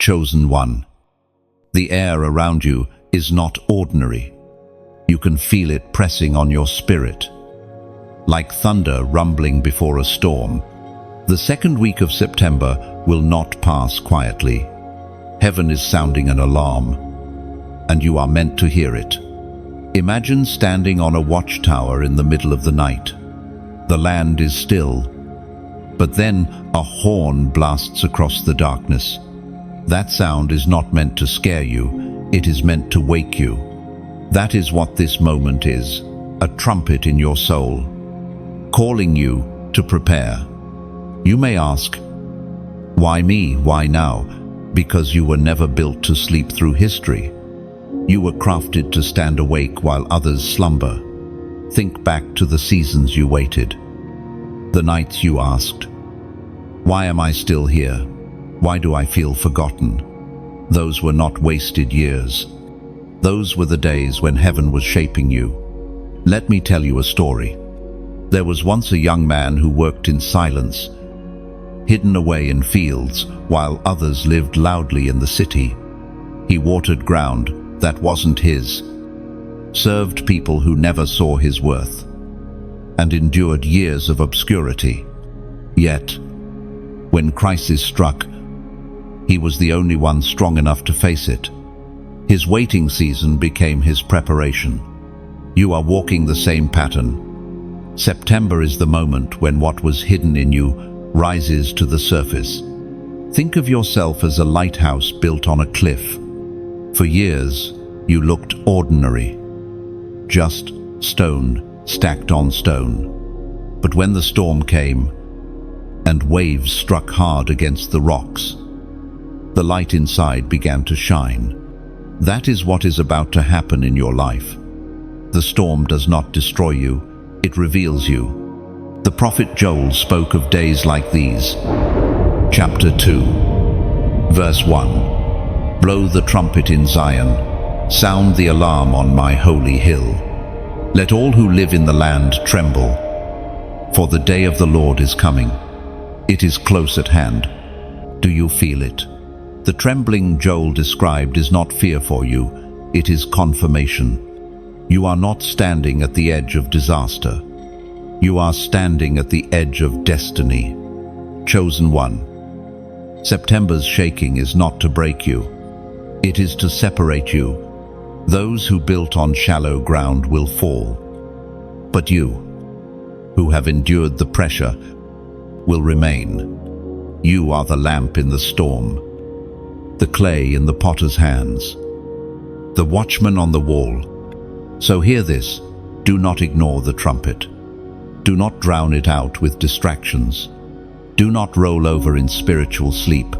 Chosen one. The air around you is not ordinary. You can feel it pressing on your spirit. Like thunder rumbling before a storm, the second week of September will not pass quietly. Heaven is sounding an alarm, and you are meant to hear it. Imagine standing on a watchtower in the middle of the night. The land is still, but then a horn blasts across the darkness. That sound is not meant to scare you, it is meant to wake you. That is what this moment is, a trumpet in your soul, calling you to prepare. You may ask, why me? Why now? Because you were never built to sleep through history. You were crafted to stand awake while others slumber. Think back to the seasons you waited, the nights you asked, why am I still here? Why do I feel forgotten? Those were not wasted years. Those were the days when heaven was shaping you. Let me tell you a story. There was once a young man who worked in silence, hidden away in fields, while others lived loudly in the city. He watered ground that wasn't his, served people who never saw his worth, and endured years of obscurity. Yet, when crisis struck, he was the only one strong enough to face it. His waiting season became his preparation. You are walking the same pattern. September is the moment when what was hidden in you rises to the surface. Think of yourself as a lighthouse built on a cliff. For years, you looked ordinary, just stone stacked on stone. But when the storm came, and waves struck hard against the rocks, the light inside began to shine. That is what is about to happen in your life. The storm does not destroy you, it reveals you. The prophet Joel spoke of days like these. Chapter 2, verse 1. Blow the trumpet in Zion, sound the alarm on my holy hill. Let all who live in the land tremble, for the day of the Lord is coming. It is close at hand. Do you feel it? The trembling Joel described is not fear for you, it is confirmation. You are not standing at the edge of disaster. You are standing at the edge of destiny. Chosen one. September's shaking is not to break you. It is to separate you. Those who built on shallow ground will fall. But you, who have endured the pressure, will remain. You are the lamp in the storm, the clay in the potter's hands, the watchman on the wall. So hear this, do not ignore the trumpet. Do not drown it out with distractions. Do not roll over in spiritual sleep.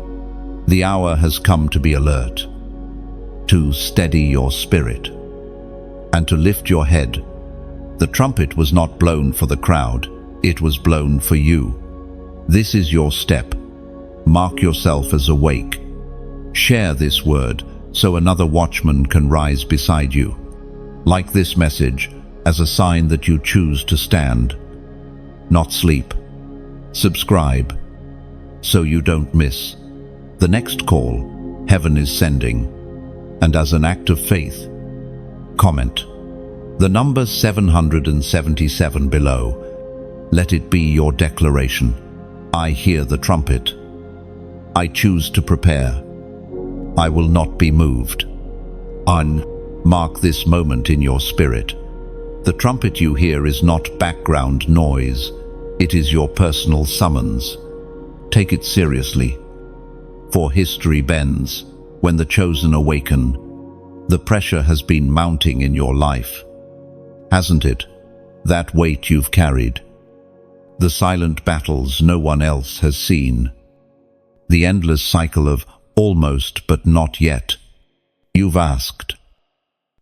The hour has come to be alert, to steady your spirit, and to lift your head. The trumpet was not blown for the crowd, it was blown for you. This is your step. Mark yourself as awake. Share this word so another watchman can rise beside you. Like this message as a sign that you choose to stand, not sleep. Subscribe so you don't miss the next call heaven is sending. And as an act of faith, comment the number 777 below. Let it be your declaration. I hear the trumpet. I choose to prepare. I will not be moved. Mark this moment in your spirit. The trumpet you hear is not background noise. It is your personal summons. Take it seriously. For history bends when the chosen awaken. The pressure has been mounting in your life, hasn't it? That weight you've carried. The silent battles no one else has seen. The endless cycle of almost but not yet. You've asked,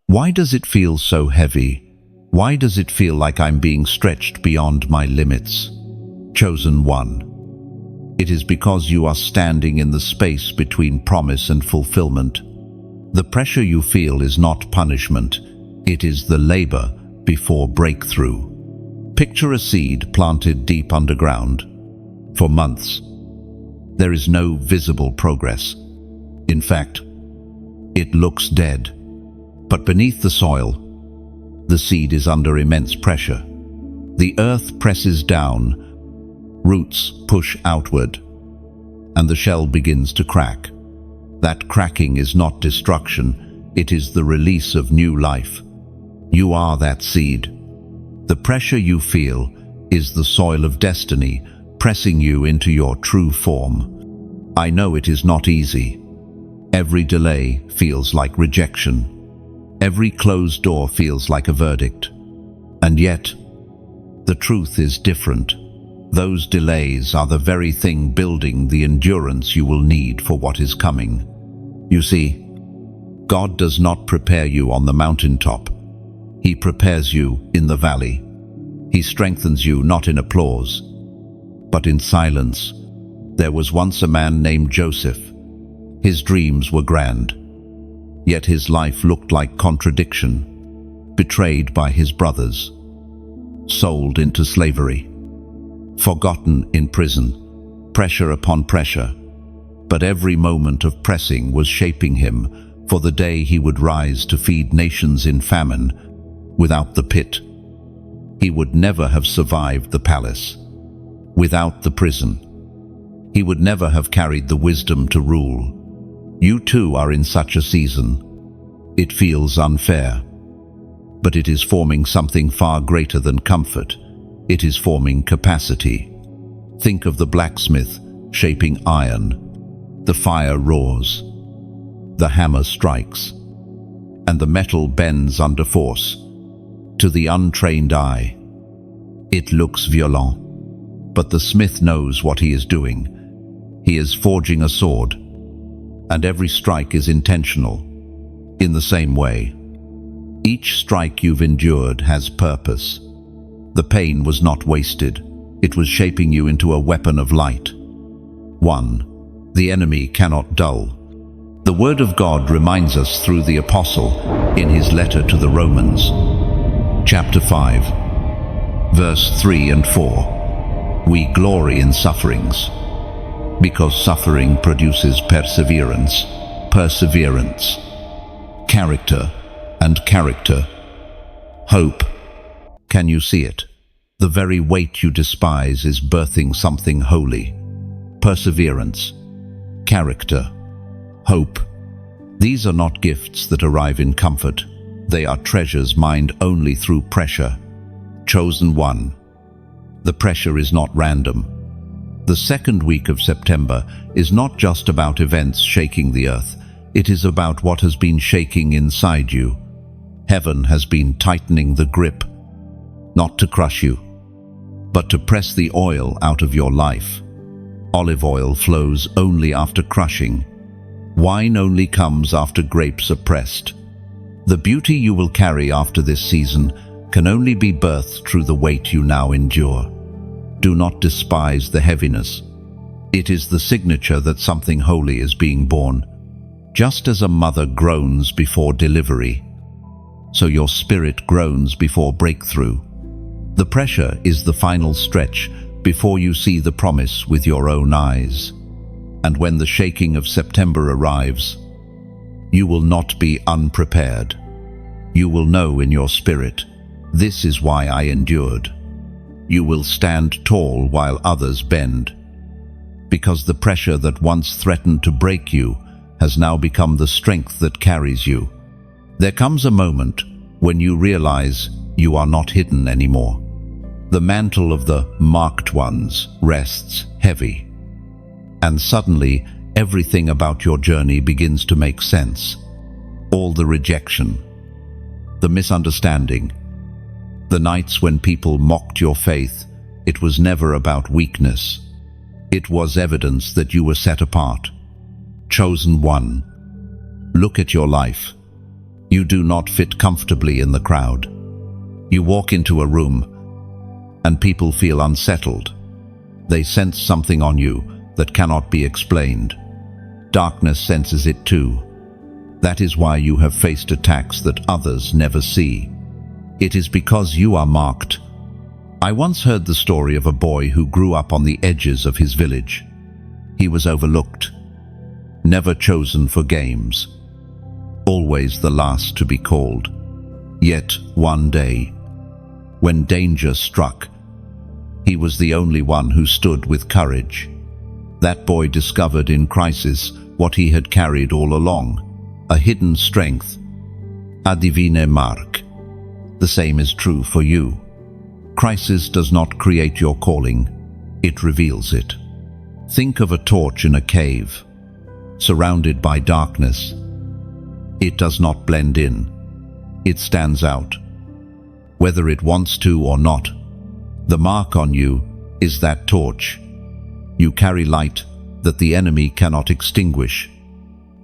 why does it feel so heavy? Why does it feel like I'm being stretched beyond my limits? Chosen one. It is because you are standing in the space between promise and fulfillment. The pressure you feel is not punishment. It is the labor before breakthrough. Picture a seed planted deep underground. For months, there is no visible progress. In In fact, it looks dead. But beneath the soil, the seed is under immense pressure. The earth presses down, roots push outward, and the shell begins to crack. That cracking is not destruction, it is the release of new life. You are that seed. The pressure you feel is the soil of destiny, pressing you into your true form. I know it is not easy. Every delay feels like rejection. Every closed door feels like a verdict. And yet, the truth is different. Those delays are the very thing building the endurance you will need for what is coming. You see, God does not prepare you on the mountaintop. He prepares you in the valley. He strengthens you not in applause, but in silence. There was once a man named Joseph. His dreams were grand, yet his life looked like contradiction. Betrayed by his brothers, sold into slavery, forgotten in prison, pressure upon pressure. But every moment of pressing was shaping him for the day he would rise to feed nations in famine. Without the pit, he would never have survived the palace. Without the prison, he would never have carried the wisdom to rule. You too are in such a season. It feels unfair, but it is forming something far greater than comfort. It is forming capacity. Think of the blacksmith shaping iron. The fire roars, the hammer strikes, and the metal bends under force. To the untrained eye, it looks violent, but the smith knows what he is doing. He is forging a sword, and every strike is intentional. In the same way, each strike you've endured has purpose. The pain was not wasted. It was shaping you into a weapon of light. 1. The enemy cannot dull. The Word of God reminds us through the Apostle in his letter to the Romans, chapter 5, verse 3 and 4. We glory in sufferings, because suffering produces perseverance, perseverance, character, and character, hope. Can you see it? The very weight you despise is birthing something holy. Perseverance, character, hope. These are not gifts that arrive in comfort. They are treasures mined only through pressure. Chosen one. The pressure is not random. The second week of September is not just about events shaking the earth. It is about what has been shaking inside you. Heaven has been tightening the grip, not to crush you, but to press the oil out of your life. Olive oil flows only after crushing. Wine only comes after grapes are pressed. The beauty you will carry after this season can only be birthed through the weight you now endure. Do not despise the heaviness. It is the signature that something holy is being born. Just as a mother groans before delivery, so your spirit groans before breakthrough. The pressure is the final stretch before you see the promise with your own eyes. And when the shaking of September arrives, you will not be unprepared. You will know in your spirit, this is why I endured. You will stand tall while others bend, because the pressure that once threatened to break you has now become the strength that carries you. There comes a moment when you realize you are not hidden anymore. The mantle of the marked ones rests heavy, and suddenly everything about your journey begins to make sense. All the rejection, the misunderstanding, the nights when people mocked your faith, it was never about weakness. It was evidence that you were set apart. Chosen one. Look at your life. You do not fit comfortably in the crowd. You walk into a room, and people feel unsettled. They sense something on you that cannot be explained. Darkness senses it too. That is why you have faced attacks that others never see. It is because you are marked. I once heard the story of a boy who grew up on the edges of his village. He was overlooked. never chosen for games, always the last to be called. Yet one day, when danger struck, he was the only one who stood with courage. That boy discovered in crisis what he had carried all along, a hidden strength. Adivine Mark. The same is true for you. Crisis does not create your calling, it reveals it. Think of a torch in a cave, surrounded by darkness. It does not blend in. It stands out, whether it wants to or not. The mark on you is that torch. You carry light that the enemy cannot extinguish.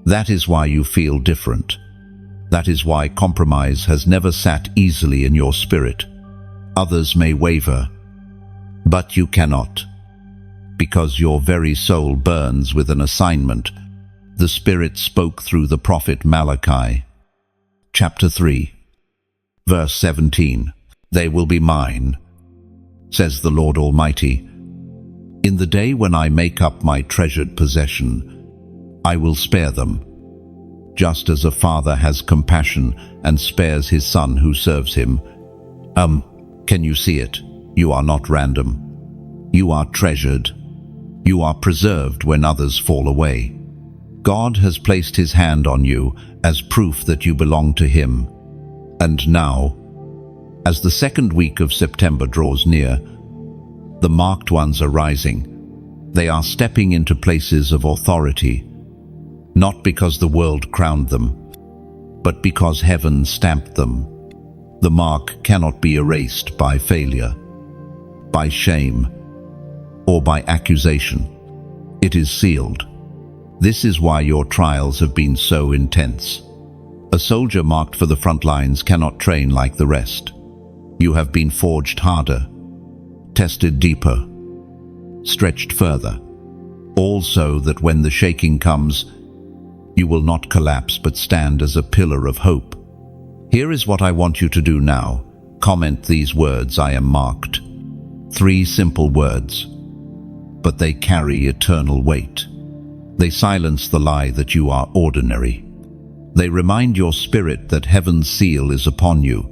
That is why you feel different. That is why compromise has never sat easily in your spirit. Others may waver, but you cannot, because your very soul burns with an assignment. The Spirit spoke through the prophet Malachi. Chapter 3, verse 17. They will be mine, says the Lord Almighty. In the day when I make up my treasured possession, I will spare them, just as a father has compassion and spares his son who serves him. Can you see it? You are not random. You are treasured. You are preserved when others fall away. God has placed his hand on you as proof that you belong to him. And now, as the second week of September draws near, the marked ones are rising. They are stepping into places of authority, not because the world crowned them, but because heaven stamped them. The mark cannot be erased by failure, by shame, or by accusation. It is sealed. This is why your trials have been so intense. A soldier marked for the front lines cannot train like the rest. You have been forged harder, tested deeper, stretched further, all so that when the shaking comes, you will not collapse but stand as a pillar of hope. Here is what I want you to do now. Comment these words: I am marked. 3 simple words, but they carry eternal weight. They silence the lie that you are ordinary. They remind your spirit that heaven's seal is upon you.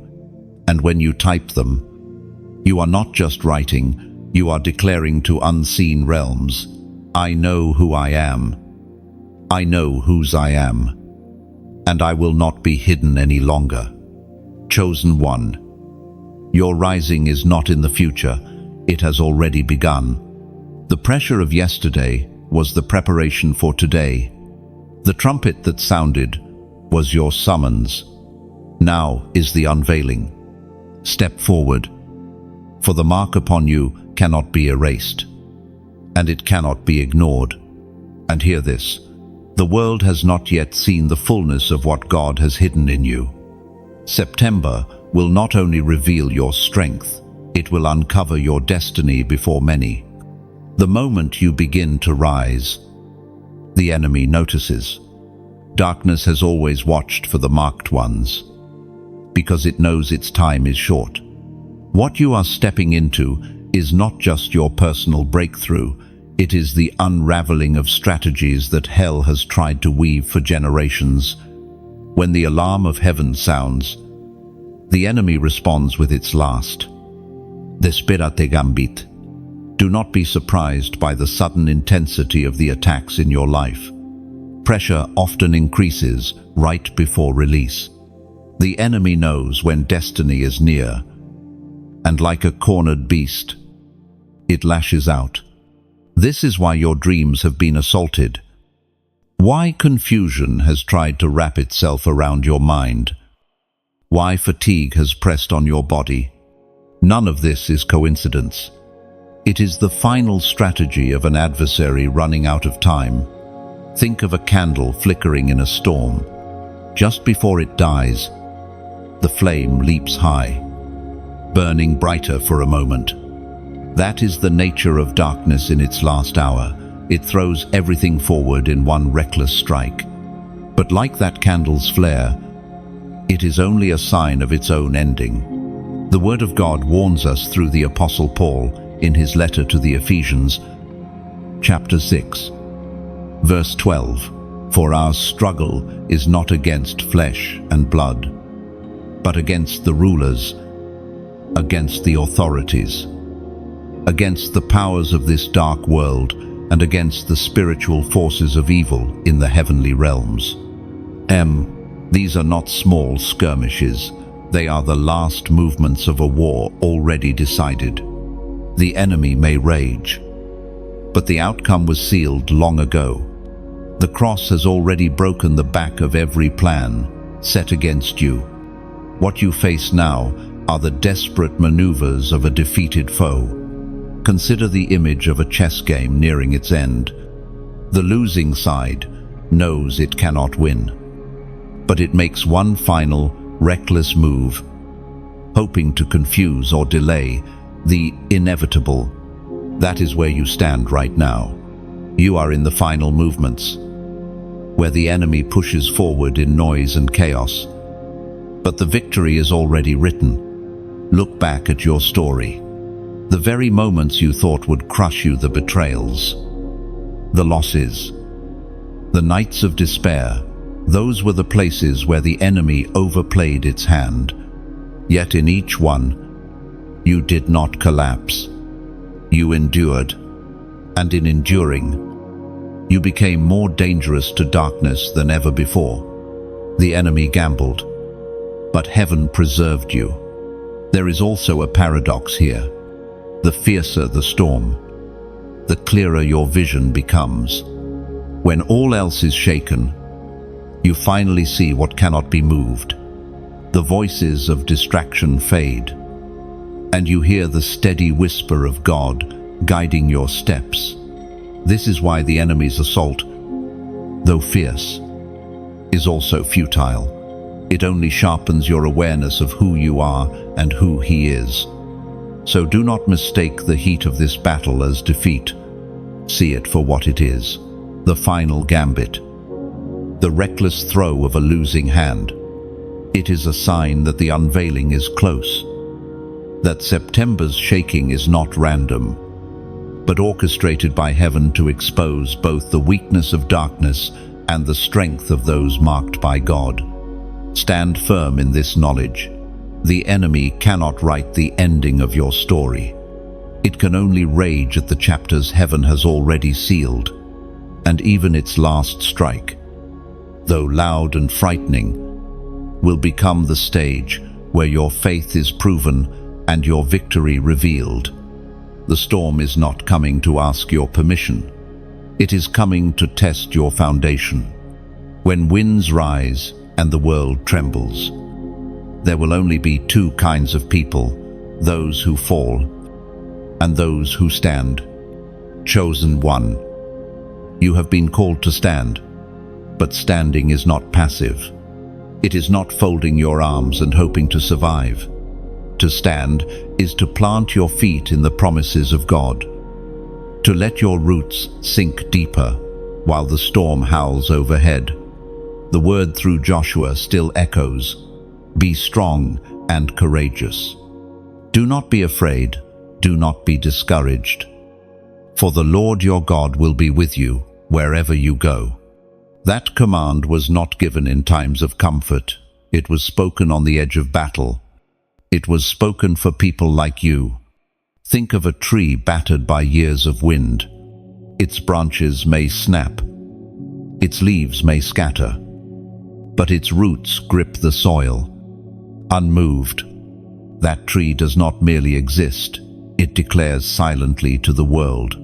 And when you type them, you are not just writing, you are declaring to unseen realms, I know who I am. I know whose I am. And I will not be hidden any longer. Chosen one. Your rising is not in the future, it has already begun. The pressure of yesterday was the preparation for today. The trumpet that sounded was your summons. Now is the unveiling. Step forward, for the mark upon you cannot be erased, and it cannot be ignored. And hear this: the world has not yet seen the fullness of what God has hidden in you. September will not only reveal your strength, it will uncover your destiny before many. The moment you begin to rise, the enemy notices. Darkness has always watched for the marked ones, because it knows its time is short. What you are stepping into is not just your personal breakthrough, it is the unraveling of strategies that hell has tried to weave for generations. When the alarm of heaven sounds, the enemy responds with its last. Desperate gambit. Do not be surprised by the sudden intensity of the attacks in your life. Pressure often increases right before release. The enemy knows when destiny is near, and like a cornered beast, it lashes out. This is why your dreams have been assaulted. Why confusion has tried to wrap itself around your mind. Why fatigue has pressed on your body. None of this is coincidence. It is the final strategy of an adversary running out of time. Think of a candle flickering in a storm. Just before it dies, the flame leaps high, burning brighter for a moment. That is the nature of darkness in its last hour. It throws everything forward in one reckless strike. But like that candle's flare, it is only a sign of its own ending. The Word of God warns us through the Apostle Paul in his letter to the Ephesians, chapter 6, verse 12. For our struggle is not against flesh and blood, but against the rulers, against the authorities, against the powers of this dark world, and against the spiritual forces of evil in the heavenly realms. These are not small skirmishes. They are the last movements of a war already decided. The enemy may rage, but the outcome was sealed long ago. The cross has already broken the back of every plan set against you. What you face now are the desperate maneuvers of a defeated foe. Consider the image of a chess game nearing its end. The losing side knows it cannot win, but it makes one final, reckless move, hoping to confuse or delay the inevitable. That is where you stand right now. You are in the final movements, where the enemy pushes forward in noise and chaos. But the victory is already written. Look back at your story. The very moments you thought would crush you, the betrayals, the losses, the nights of despair, those were the places where the enemy overplayed its hand. Yet in each one, you did not collapse. You endured, and in enduring, you became more dangerous to darkness than ever before. The enemy gambled, but heaven preserved you. There is also a paradox here. The fiercer the storm, the clearer your vision becomes. When all else is shaken, you finally see what cannot be moved. The voices of distraction fade, and you hear the steady whisper of God guiding your steps. This is why the enemy's assault, though fierce, is also futile. It only sharpens your awareness of who you are and who he is. So do not mistake the heat of this battle as defeat. See it for what it is, the final gambit, the reckless throw of a losing hand. It is a sign that the unveiling is close, that September's shaking is not random, but orchestrated by heaven to expose both the weakness of darkness and the strength of those marked by God. Stand firm in this knowledge. The enemy cannot write the ending of your story. It can only rage at the chapters heaven has already sealed, and even its last strike, though loud and frightening, will become the stage where your faith is proven and your victory revealed. The storm is not coming to ask your permission. It is coming to test your foundation. When winds rise and the world trembles, there will only be two kinds of people, those who fall and those who stand. Chosen one. You have been called to stand, but standing is not passive. It is not folding your arms and hoping to survive. To stand is to plant your feet in the promises of God, to let your roots sink deeper while the storm howls overhead. The word through Joshua still echoes, "Be strong and courageous." Do not be afraid, do not be discouraged, for the Lord your God will be with you wherever you go. That command was not given in times of comfort. It was spoken on the edge of battle. It was spoken for people like you. Think of a tree battered by years of wind. Its branches may snap, its leaves may scatter, but its roots grip the soil, unmoved. That tree does not merely exist, it declares silently to the world,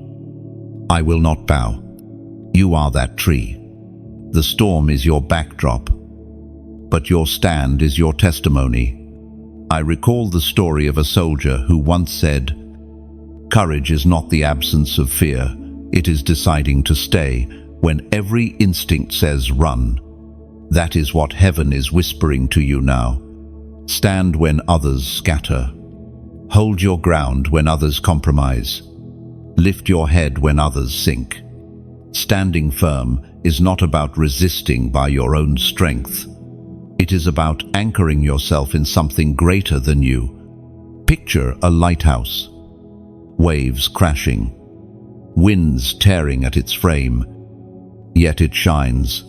"I will not bow." You are that tree. The storm is your backdrop, but your stand is your testimony. I recall the story of a soldier who once said, "Courage is not the absence of fear, it is deciding to stay when every instinct says run." That is what heaven is whispering to you now. Stand when others scatter. Hold your ground when others compromise. Lift your head when others sink. Standing firm is not about resisting by your own strength. It is about anchoring yourself in something greater than you. Picture a lighthouse. Waves crashing, winds tearing at its frame, yet it shines.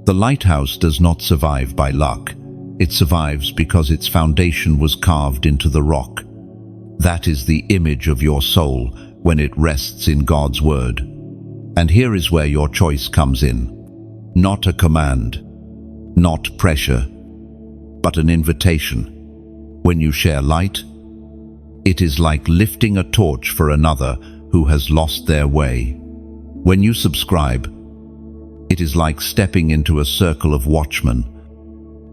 The lighthouse does not survive by luck. It survives because its foundation was carved into the rock. That is the image of your soul when it rests in God's word. And here is where your choice comes in. Not a command, not pressure, but an invitation. When you share light, it is like lifting a torch for another who has lost their way. When you subscribe, it is like stepping into a circle of watchmen,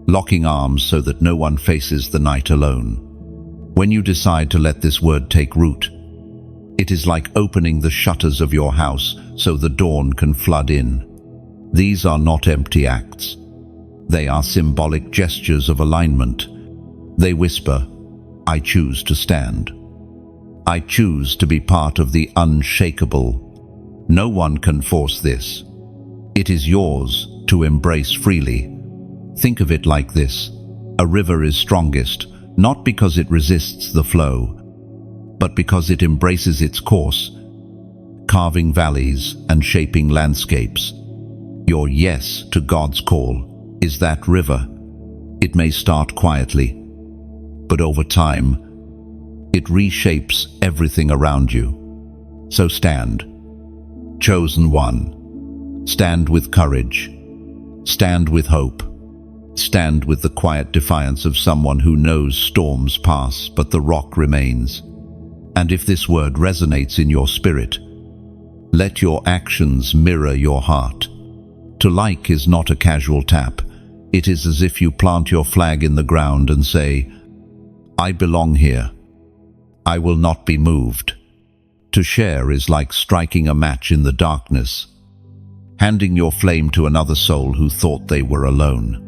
locking arms so that no one faces the night alone. When you decide to let this word take root, it is like opening the shutters of your house so the dawn can flood in. These are not empty acts. They are symbolic gestures of alignment. They whisper, I choose to stand. I choose to be part of the unshakable. No one can force this. It is yours to embrace freely. Think of it like this. A river is strongest, not because it resists the flow, but because it embraces its course, carving valleys and shaping landscapes. Your yes to God's call is that river. It may start quietly, but over time, it reshapes everything around you. So stand. Chosen one. Stand with courage. Stand with hope. Stand with the quiet defiance of someone who knows storms pass, but the rock remains. And if this word resonates in your spirit, let your actions mirror your heart. To like is not a casual tap. It is as if you plant your flag in the ground and say, I belong here. I will not be moved. To share is like striking a match in the darkness, handing your flame to another soul who thought they were alone.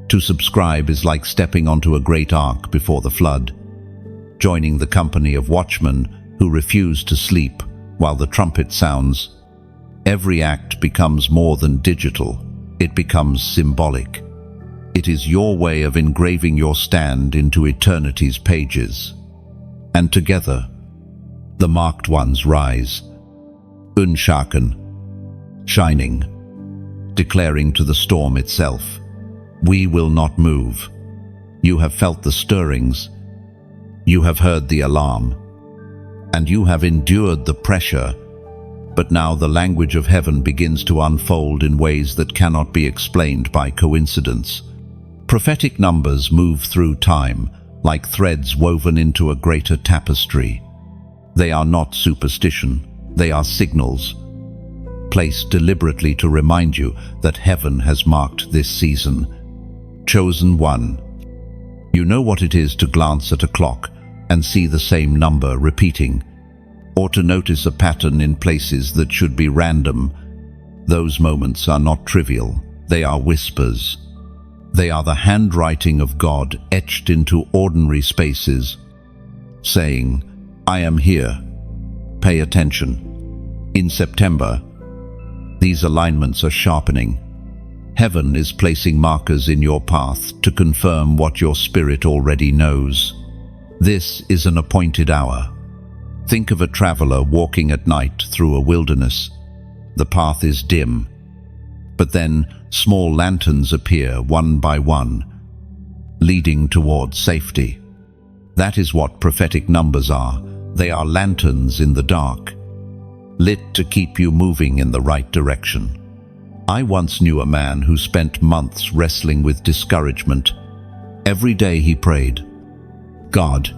To subscribe is like stepping onto a great ark before the flood, joining the company of watchmen who refuse to sleep while the trumpet sounds. Every act becomes more than digital. It becomes symbolic. It is your way of engraving your stand into eternity's pages. And together, the marked ones rise, unshaken, shining, declaring to the storm itself, we will not move. You have felt the stirrings, you have heard the alarm, and you have endured the pressure, but now the language of heaven begins to unfold in ways that cannot be explained by coincidence. Prophetic numbers move through time, like threads woven into a greater tapestry. They are not superstition, they are signals, placed deliberately to remind you that heaven has marked this season. Chosen one. You know what it is to glance at a clock and see the same number repeating, or to notice a pattern in places that should be random. Those moments are not trivial, they are whispers. They are the handwriting of God etched into ordinary spaces, saying, I am here. Pay attention. In September, these alignments are sharpening. Heaven is placing markers in your path to confirm what your spirit already knows. This is an appointed hour. Think of a traveler walking at night through a wilderness. The path is dim, but then small lanterns appear one by one, leading towards safety. That is what prophetic numbers are. They are lanterns in the dark, lit to keep you moving in the right direction. I once knew a man who spent months wrestling with discouragement. Every day he prayed, God,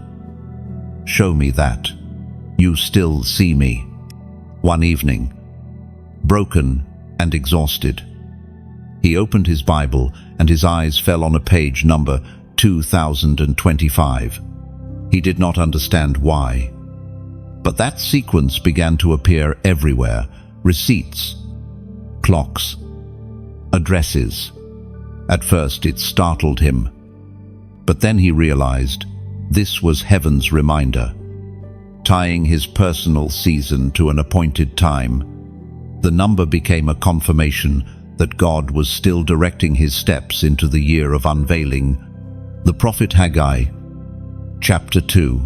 show me that you still see me. One evening, broken and exhausted, he opened his Bible and his eyes fell on a page number 2025. He did not understand why, but that sequence began to appear everywhere. Receipts, clocks, addresses. At first it startled him, but then he realized this was heaven's reminder, tying his personal season to an appointed time. The number became a confirmation that God was still directing his steps into the year of unveiling. The prophet Haggai, chapter 2,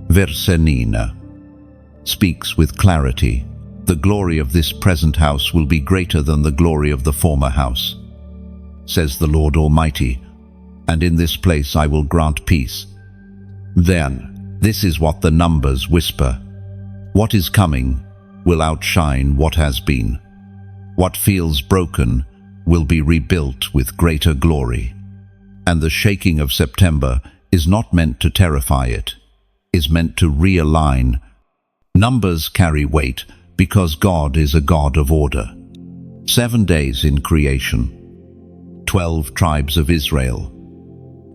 verse 9, speaks with clarity. The glory of this present house will be greater than the glory of the former house. says the Lord Almighty, and in this place I will grant peace. Then, this is what the numbers whisper. What is coming will outshine what has been. What feels broken will be rebuilt with greater glory. And the shaking of September is not meant to terrify it, is meant to realign. Numbers carry weight because God is a God of order. 7 days in creation, 12 tribes of Israel,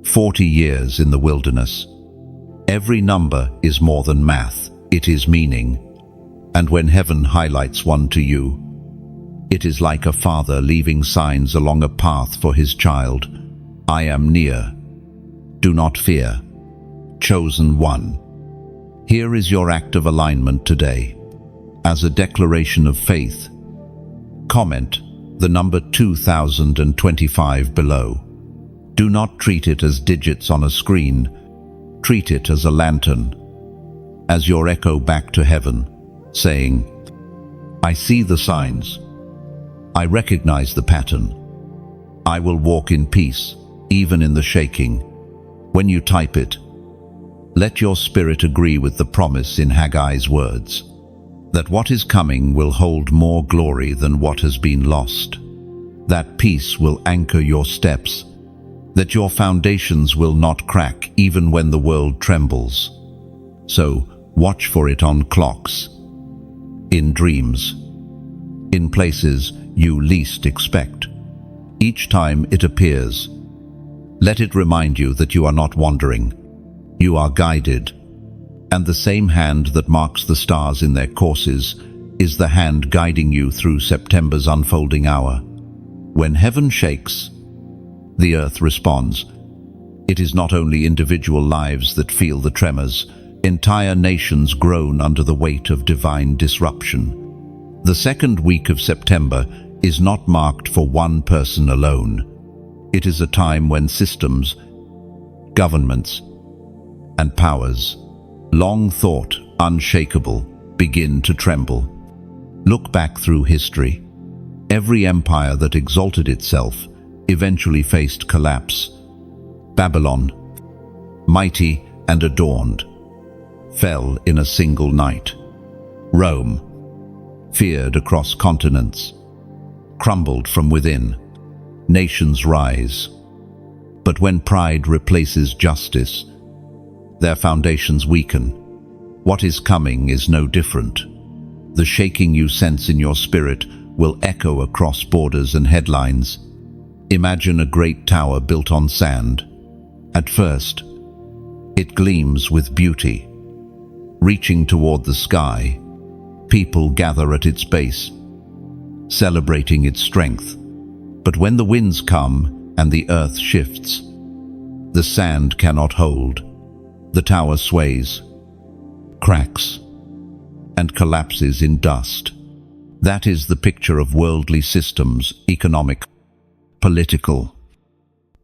40 years in the wilderness. Every number is more than math, it is meaning. And when heaven highlights one to you, it is like a father leaving signs along a path for his child. I am near. Do not fear. Chosen one. Here is your act of alignment today. As a declaration of faith, comment the number 2025 below. Do not treat it as digits on a screen. Treat it as a lantern, as your echo back to heaven, saying, I see the signs. I recognize the pattern. I will walk in peace, even in the shaking. When you type it, let your spirit agree with the promise in Haggai's words, that what is coming will hold more glory than what has been lost. That peace will anchor your steps, that your foundations will not crack even when the world trembles. So, watch for it on clocks, in dreams, in places you least expect. Each time it appears, let it remind you that you are not wandering. You are guided, and the same hand that marks the stars in their courses is the hand guiding you through September's unfolding hour. When heaven shakes, the earth responds. It is not only individual lives that feel the tremors, entire nations groan under the weight of divine disruption. The second week of September is not marked for one person alone. It is a time when systems, governments, and powers, long thought unshakable, begin to tremble. Look back through history. Every empire that exalted itself eventually faced collapse. Babylon, mighty and adorned, fell in a single night. Rome, feared across continents, crumbled from within. Nations rise. But when pride replaces justice, their foundations weaken. What is coming is no different. The shaking you sense in your spirit will echo across borders and headlines. Imagine a great tower built on sand. At first, it gleams with beauty. Reaching toward the sky, people gather at its base, celebrating its strength. But when the winds come and the earth shifts, the sand cannot hold. The tower sways, cracks, and collapses in dust. That is the picture of worldly systems, economic, political,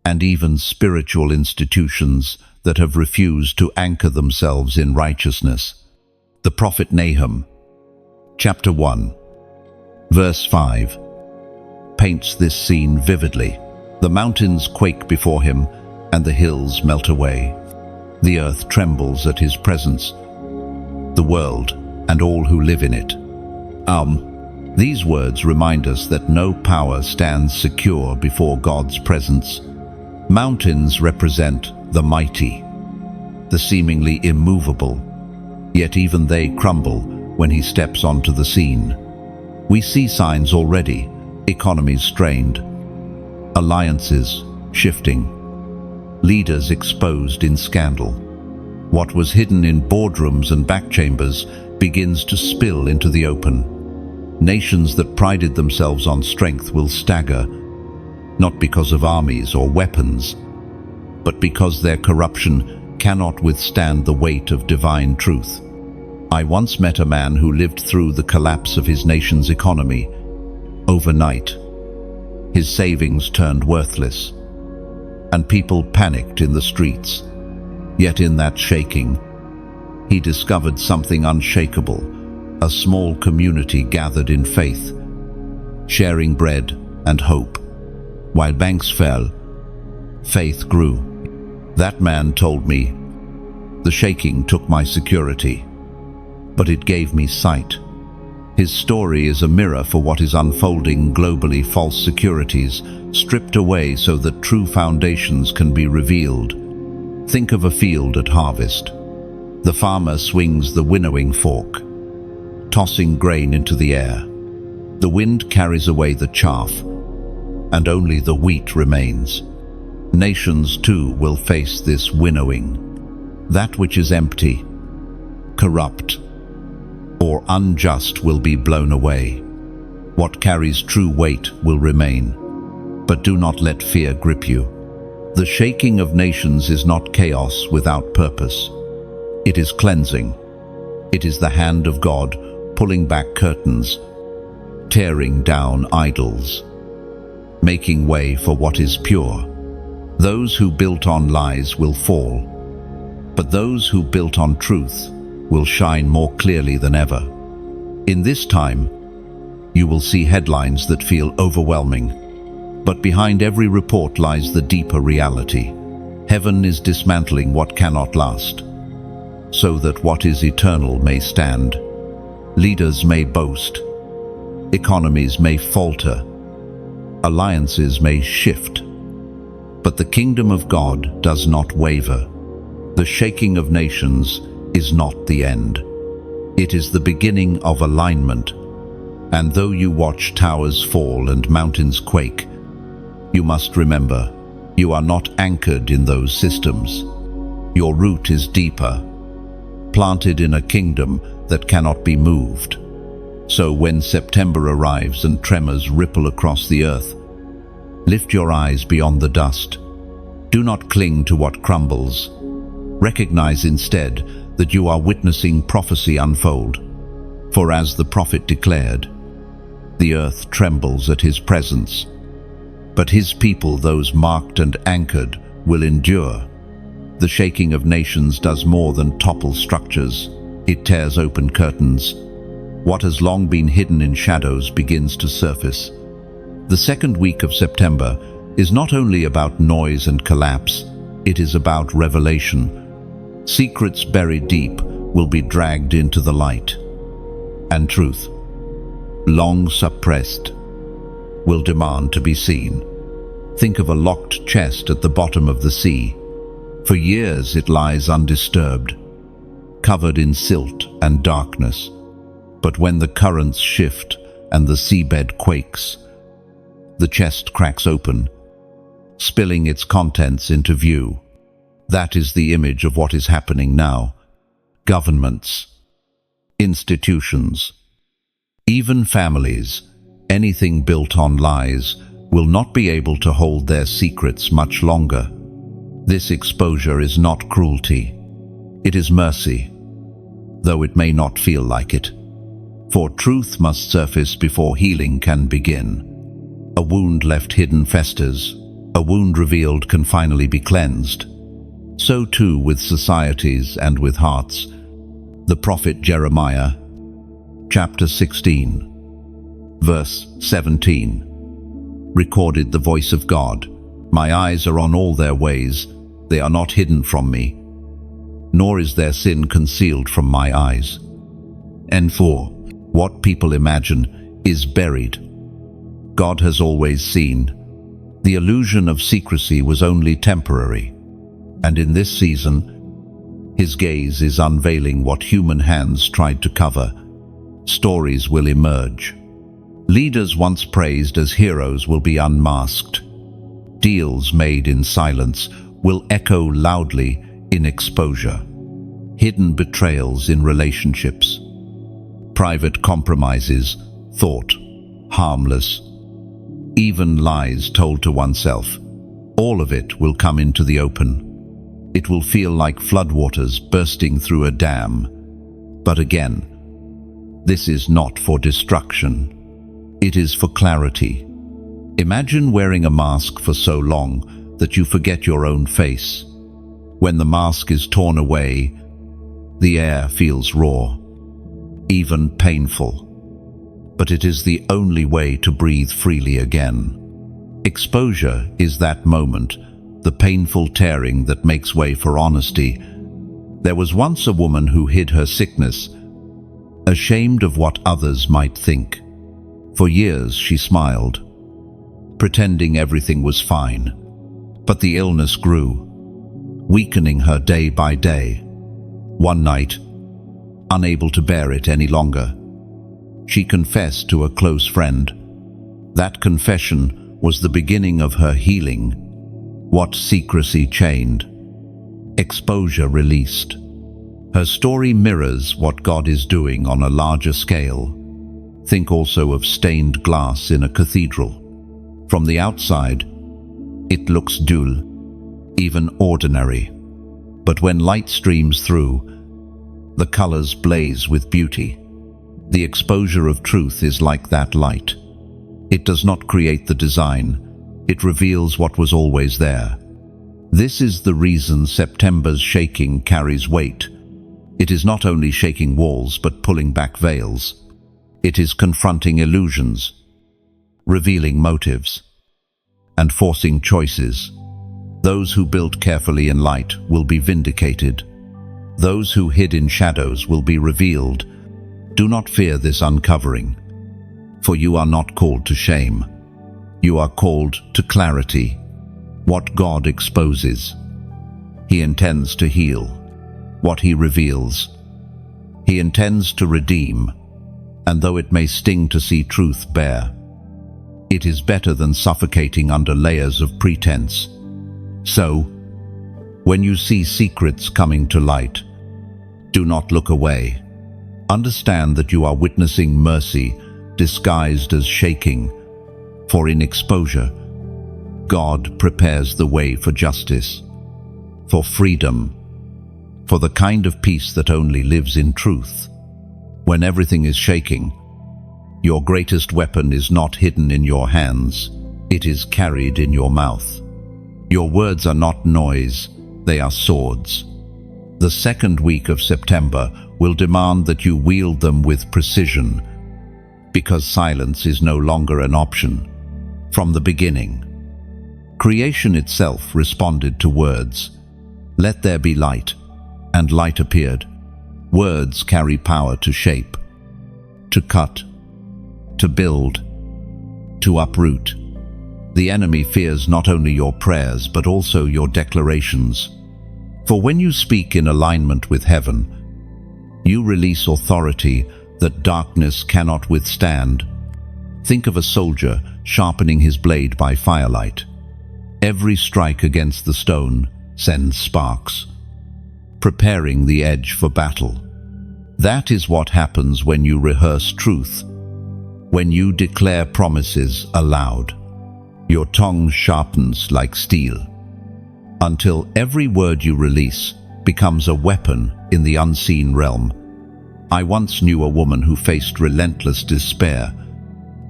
and even spiritual institutions that have refused to anchor themselves in righteousness. The prophet Nahum, chapter 1, verse 5, paints this scene vividly. The mountains quake before him, and the hills melt away. The earth trembles at his presence, the world and all who live in it. These words remind us that no power stands secure before God's presence. Mountains represent the mighty, the seemingly immovable, yet even they crumble when he steps onto the scene. We see signs already: economies strained, alliances shifting, leaders exposed in scandal. What was hidden in boardrooms and back chambers begins to spill into the open. Nations that prided themselves on strength will stagger, not because of armies or weapons, but because their corruption cannot withstand the weight of divine truth. I once met a man who lived through the collapse of his nation's economy. Overnight, his savings turned worthless, and people panicked in the streets. Yet in that shaking, he discovered something unshakable: a small community gathered in faith, sharing bread and hope. While banks fell, faith grew. That man told me, the shaking took my security, but it gave me sight. His story is a mirror for what is unfolding globally. False securities stripped away so that true foundations can be revealed. Think of a field at harvest. The farmer swings the winnowing fork, tossing grain into the air. The wind carries away the chaff, and only the wheat remains. Nations too will face this winnowing. That which is empty, corrupt, or unjust will be blown away. What carries true weight will remain. But do not let fear grip you. The shaking of nations is not chaos without purpose. It is cleansing. It is the hand of God pulling back curtains, tearing down idols, making way for what is pure. Those who built on lies will fall, but those who built on truth will shine more clearly than ever. In this time, you will see headlines that feel overwhelming, but behind every report lies the deeper reality. Heaven is dismantling what cannot last, so that what is eternal may stand. Leaders may boast, economies may falter, alliances may shift, but the kingdom of God does not waver. The shaking of nations is not the end. It is the beginning of alignment. And though you watch towers fall and mountains quake, you must remember, you are not anchored in those systems. Your root is deeper, planted in a kingdom that cannot be moved. So when September arrives and tremors ripple across the earth, lift your eyes beyond the dust. Do not cling to what crumbles. Recognize instead that you are witnessing prophecy unfold. For as the prophet declared, the earth trembles at his presence, but his people, those marked and anchored, will endure. The shaking of nations does more than topple structures. It tears open curtains. What has long been hidden in shadows begins to surface. The second week of September is not only about noise and collapse, it is about revelation. Secrets buried deep will be dragged into the light, and truth, long suppressed, will demand to be seen. Think of a locked chest at the bottom of the sea. For years it lies undisturbed, covered in silt and darkness. But when the currents shift and the seabed quakes, the chest cracks open, spilling its contents into view. That is the image of what is happening now. Governments, institutions, even families, anything built on lies, will not be able to hold their secrets much longer. This exposure is not cruelty. It is mercy, though it may not feel like it. For truth must surface before healing can begin. A wound left hidden festers. A wound revealed can finally be cleansed. So too with societies and with hearts. The prophet Jeremiah, chapter 16, verse 17, recorded the voice of God. My eyes are on all their ways. They are not hidden from me, nor is their sin concealed from my eyes. And for what people imagine is buried, God has always seen. The illusion of secrecy was only temporary. And in this season, his gaze is unveiling what human hands tried to cover. Stories will emerge. Leaders once praised as heroes will be unmasked. Deals made in silence will echo loudly in exposure. Hidden betrayals in relationships. Private compromises, thought harmless. Even lies told to oneself. All of it will come into the open. It will feel like floodwaters bursting through a dam. But again, this is not for destruction. It is for clarity. Imagine wearing a mask for so long that you forget your own face. When the mask is torn away, the air feels raw, even painful. But it is the only way to breathe freely again. Exposure is that moment, the painful tearing that makes way for honesty. There was once a woman who hid her sickness, ashamed of what others might think. For years she smiled, pretending everything was fine. But the illness grew, weakening her day by day. One night, unable to bear it any longer, she confessed to a close friend. That confession was the beginning of her healing. What secrecy chained, exposure released. Her story mirrors what God is doing on a larger scale. Think also of stained glass in a cathedral. From the outside, it looks dull, even ordinary. But when light streams through, the colors blaze with beauty. The exposure of truth is like that light. It does not create the design, it reveals what was always there. This is the reason September's shaking carries weight. It is not only shaking walls but pulling back veils. It is confronting illusions, revealing motives, and forcing choices. Those who built carefully in light will be vindicated. Those who hid in shadows will be revealed. Do not fear this uncovering, for you are not called to shame. You are called to clarity. What God exposes, He intends to heal. What He reveals, He intends to redeem. And though it may sting to see truth bare, it is better than suffocating under layers of pretense. So, when you see secrets coming to light, do not look away. Understand that you are witnessing mercy disguised as shaking, for in exposure, God prepares the way for justice, for freedom, for the kind of peace that only lives in truth. When everything is shaking, your greatest weapon is not hidden in your hands, it is carried in your mouth. Your words are not noise, they are swords. The second week of September will demand that you wield them with precision, because silence is no longer an option. From the beginning, creation itself responded to words. Let there be light, and light appeared. Words carry power to shape, to cut, to build, to uproot. The enemy fears not only your prayers but also your declarations. For when you speak in alignment with heaven, you release authority that darkness cannot withstand. Think of a soldier sharpening his blade by firelight. Every strike against the stone sends sparks, preparing the edge for battle. That is what happens when you rehearse truth, when you declare promises aloud. Your tongue sharpens like steel, until every word you release becomes a weapon in the unseen realm. I once knew a woman who faced relentless despair,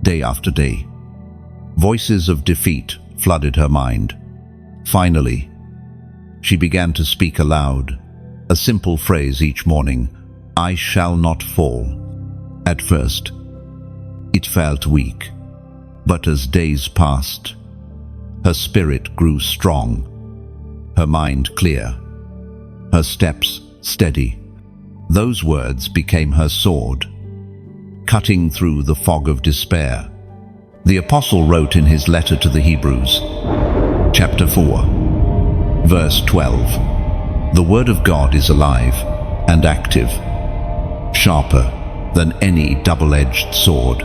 day after day. Voices of defeat flooded her mind. Finally, she began to speak aloud, a simple phrase each morning: I shall not fall. At first, it felt weak, but as days passed, her spirit grew strong, her mind clear, her steps steady. Those words became her sword, cutting through the fog of despair. The apostle wrote in his letter to the Hebrews, chapter 4, verse 12, "The word of God is alive and active, sharper than any double-edged sword.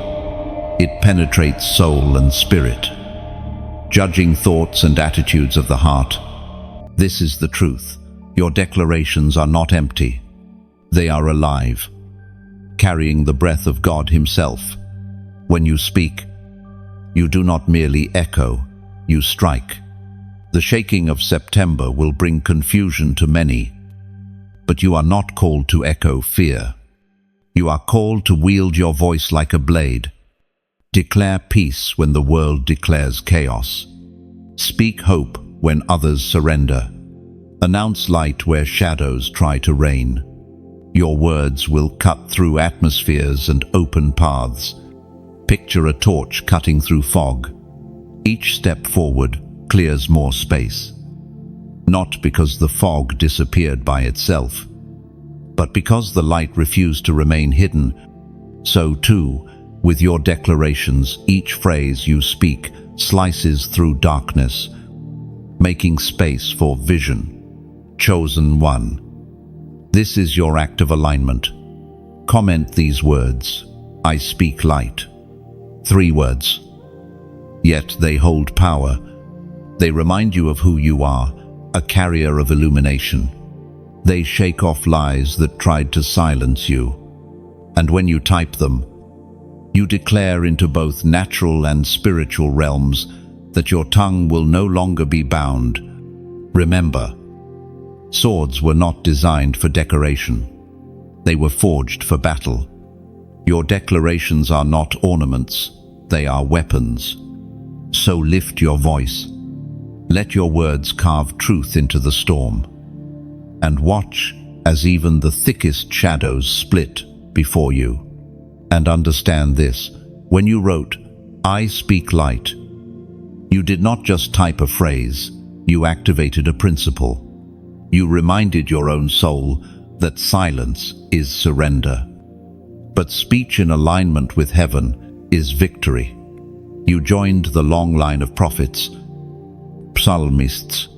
It penetrates soul and spirit, judging thoughts and attitudes of the heart." This is the truth. Your declarations are not empty. They are alive, carrying the breath of God Himself. When you speak, you do not merely echo, you strike. The shaking of September will bring confusion to many, but you are not called to echo fear. You are called to wield your voice like a blade. Declare peace when the world declares chaos. Speak hope when others surrender. Announce light where shadows try to reign. Your words will cut through atmospheres and open paths. Picture a torch cutting through fog. Each step forward clears more space, not because the fog disappeared by itself, but because the light refused to remain hidden. So too, with your declarations, each phrase you speak slices through darkness, making space for vision. Chosen one. This is your act of alignment. Comment these words. I speak light. 3 words. Yet they hold power. They remind you of who you are, a carrier of illumination. They shake off lies that tried to silence you. And when you type them, you declare into both natural and spiritual realms that your tongue will no longer be bound. Remember, swords were not designed for decoration. They were forged for battle. Your declarations are not ornaments, they are weapons. So lift your voice. Let your words carve truth into the storm. And watch as even the thickest shadows split before you. And understand this, when you wrote, I speak light, you did not just type a phrase, you activated a principle. You reminded your own soul that silence is surrender. But speech in alignment with heaven is victory. You joined the long line of prophets, psalmists,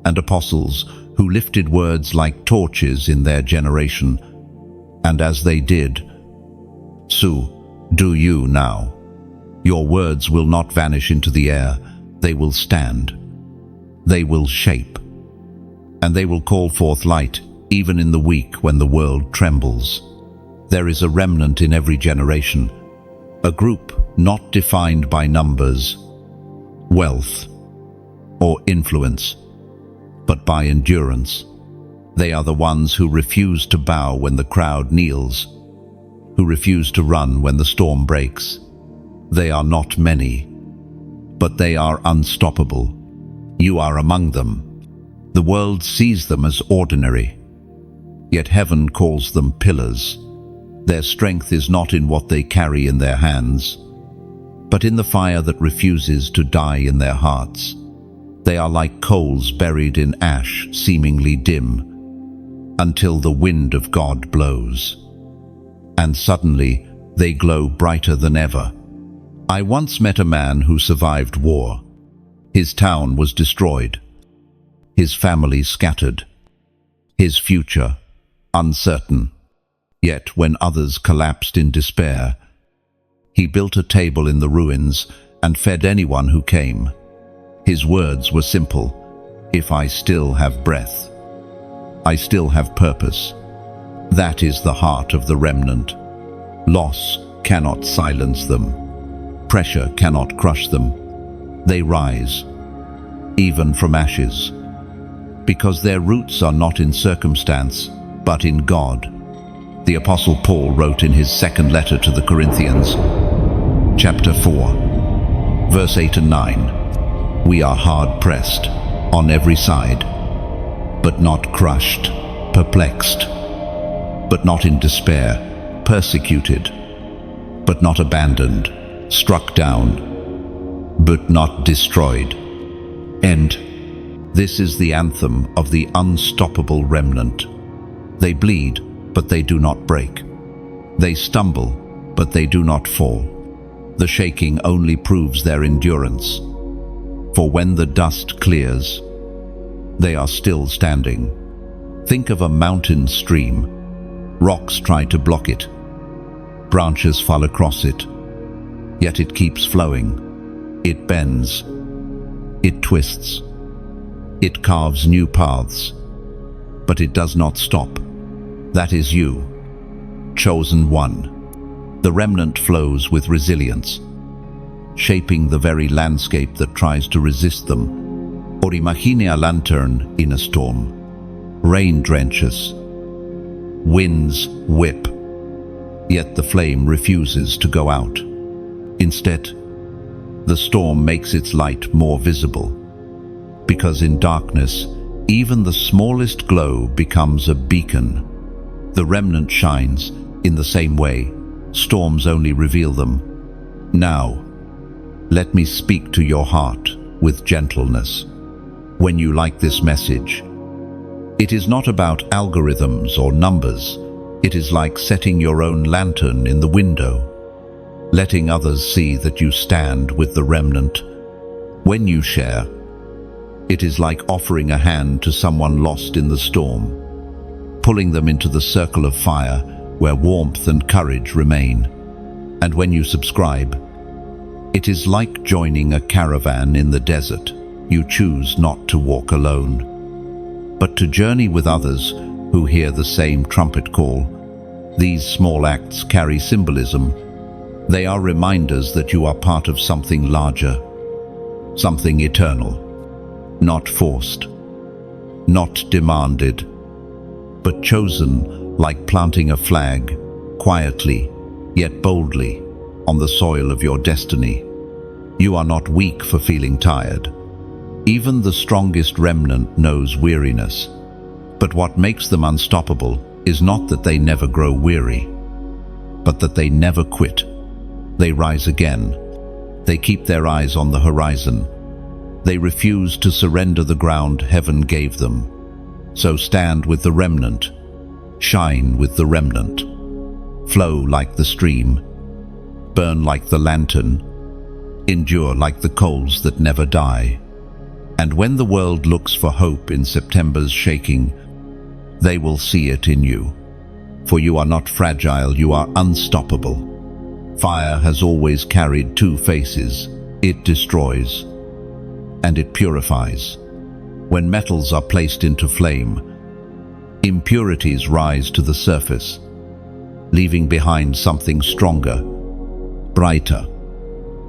and apostles who lifted words like torches in their generation. And as they did, so do you now. Your words will not vanish into the air. They will stand. They will shape. And they will call forth light, even in the week when the world trembles. There is a remnant in every generation, a group not defined by numbers, wealth, or influence, but by endurance. They are the ones who refuse to bow when the crowd kneels, who refuse to run when the storm breaks. They are not many, but they are unstoppable. You are among them. The world sees them as ordinary, yet heaven calls them pillars. Their strength is not in what they carry in their hands, but in the fire that refuses to die in their hearts. They are like coals buried in ash, seemingly dim, until the wind of God blows. And suddenly, they glow brighter than ever. I once met a man who survived war. His town was destroyed, his family scattered, his future uncertain. Yet when others collapsed in despair, he built a table in the ruins and fed anyone who came. His words were simple: if I still have breath, I still have purpose. That is the heart of the remnant. Loss cannot silence them. Pressure cannot crush them. They rise, even from ashes, because their roots are not in circumstance, but in God. The Apostle Paul wrote in his second letter to the Corinthians, chapter 4, verse 8 and 9, we are hard-pressed on every side, but not crushed, perplexed, but not in despair, persecuted, but not abandoned, struck down, but not destroyed. And this is the anthem of the unstoppable remnant. They bleed, but they do not break. They stumble, but they do not fall. The shaking only proves their endurance. For when the dust clears, they are still standing. Think of a mountain stream. Rocks try to block it. Branches fall across it. Yet it keeps flowing. It bends. It twists. It carves new paths. But it does not stop. That is you, chosen one. The remnant flows with resilience, shaping the very landscape that tries to resist them. Or imagine a lantern in a storm. Rain drenches. Winds whip. Yet the flame refuses to go out. Instead, the storm makes its light more visible. Because in darkness, even the smallest glow becomes a beacon. The remnant shines in the same way. Storms only reveal them. Now, let me speak to your heart with gentleness. When you like this message, it is not about algorithms or numbers. It is like setting your own lantern in the window, letting others see that you stand with the remnant. When you share, it is like offering a hand to someone lost in the storm, pulling them into the circle of fire where warmth and courage remain. And when you subscribe, it is like joining a caravan in the desert. You choose not to walk alone, but to journey with others who hear the same trumpet call. These small acts carry symbolism. They are reminders that you are part of something larger, something eternal, not forced, not demanded, but chosen, like planting a flag, quietly, yet boldly, on the soil of your destiny. You are not weak for feeling tired. Even the strongest remnant knows weariness. But what makes them unstoppable is not that they never grow weary, but that they never quit. They rise again. They keep their eyes on the horizon. They refuse to surrender the ground heaven gave them. So stand with the remnant. Shine with the remnant. Flow like the stream. Burn like the lantern. Endure like the coals that never die. And when the world looks for hope in September's shaking, they will see it in you. For you are not fragile, you are unstoppable. Fire has always carried two faces. It destroys, and it purifies. When metals are placed into flame, impurities rise to the surface, leaving behind something stronger, brighter,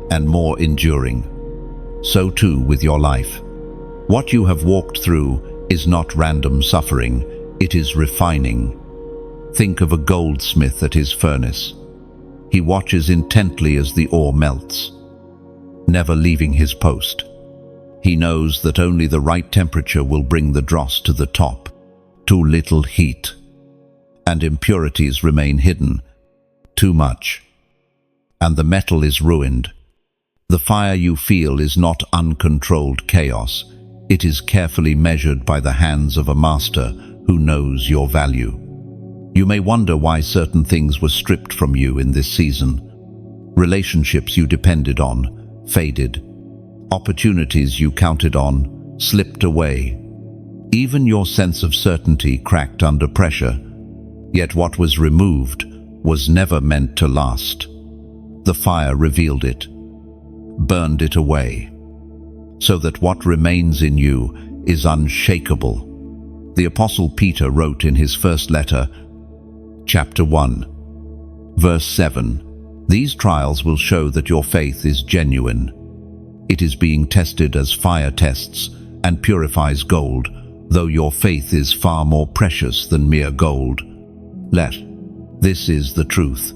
and more enduring. So too with your life. What you have walked through is not random suffering, it is refining. Think of a goldsmith at his furnace. He watches intently as the ore melts, never leaving his post. He knows that only the right temperature will bring the dross to the top. Too little heat, and impurities remain hidden. Too much, and the metal is ruined. The fire you feel is not uncontrolled chaos. It is carefully measured by the hands of a master who knows your value. You may wonder why certain things were stripped from you in this season. Relationships you depended on faded. Opportunities you counted on slipped away. Even your sense of certainty cracked under pressure. Yet what was removed was never meant to last. The fire revealed it, burned it away, so that what remains in you is unshakable. The Apostle Peter wrote in his first letter, chapter 1, verse 7, "These trials will show that your faith is genuine. It is being tested as fire tests and purifies gold, though your faith is far more precious than mere gold. This is the truth.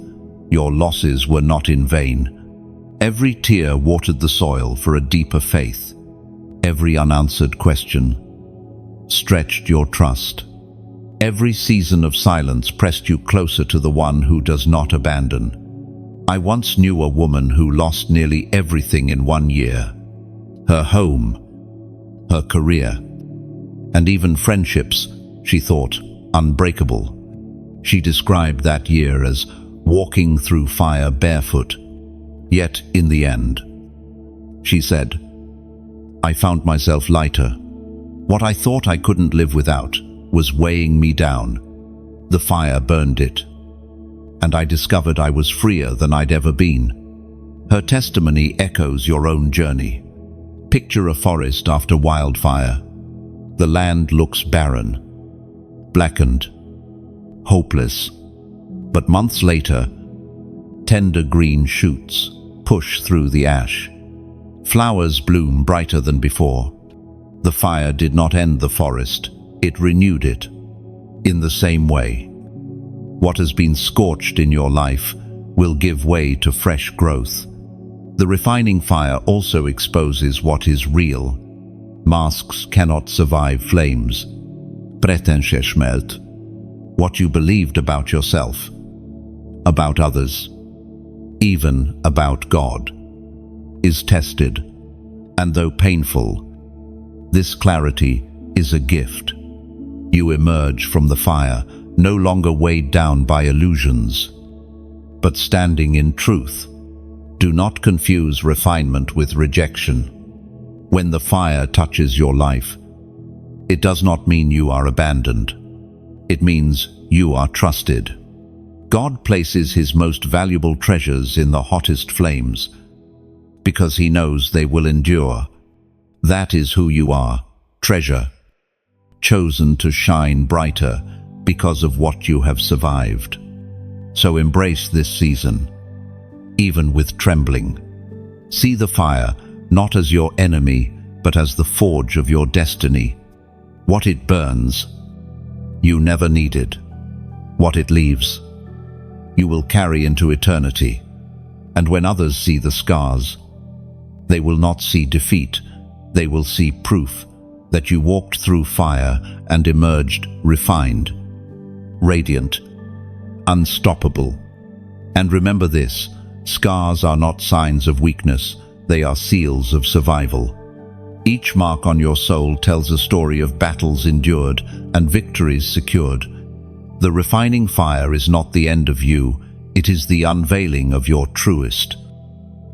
Your losses were not in vain. Every tear watered the soil for a deeper faith. Every unanswered question stretched your trust. Every season of silence pressed you closer to the one who does not abandon. I once knew a woman who lost nearly everything in 1 year. Her home, her career, and even friendships she thought unbreakable. She described that year as walking through fire barefoot. Yet, in the end, she said, "I found myself lighter. What I thought I couldn't live without was weighing me down. The fire burned it, and I discovered I was freer than I'd ever been." Her testimony echoes your own journey. Picture a forest after wildfire. The land looks barren, blackened, hopeless. But months later, tender green shoots push through the ash. Flowers bloom brighter than before. The fire did not end the forest, it renewed it. In the same way, what has been scorched in your life will give way to fresh growth. The refining fire also exposes what is real. Masks cannot survive flames. Pretensieschmelt. What you believed about yourself, about others, even about God. is tested, and though painful, this clarity is a gift. You emerge from the fire, no longer weighed down by illusions, but standing in truth. Do not confuse refinement with rejection. When the fire touches your life, it does not mean you are abandoned. It means you are trusted. God places His most valuable treasures in the hottest flames because He knows they will endure. That is who you are, treasure, chosen to shine brighter because of what you have survived. So embrace this season, even with trembling. See the fire not as your enemy, but as the forge of your destiny. What it burns, you never needed. What it leaves, you will carry into eternity. And when others see the scars, they will not see defeat. They will see proof that you walked through fire and emerged refined, radiant, unstoppable. And remember this, scars are not signs of weakness, they are seals of survival. Each mark on your soul tells a story of battles endured and victories secured. The refining fire is not the end of you, it is the unveiling of your truest,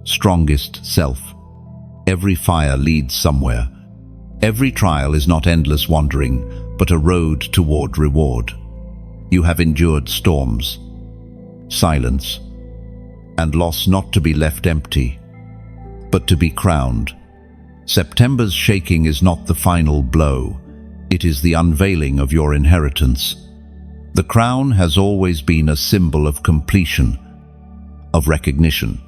strongest self. Every fire leads somewhere. Every trial is not endless wandering, but a road toward reward. You have endured storms, silence, and loss, not to be left empty, but to be crowned. September's shaking is not the final blow. It is the unveiling of your inheritance. The crown has always been a symbol of completion, of recognition,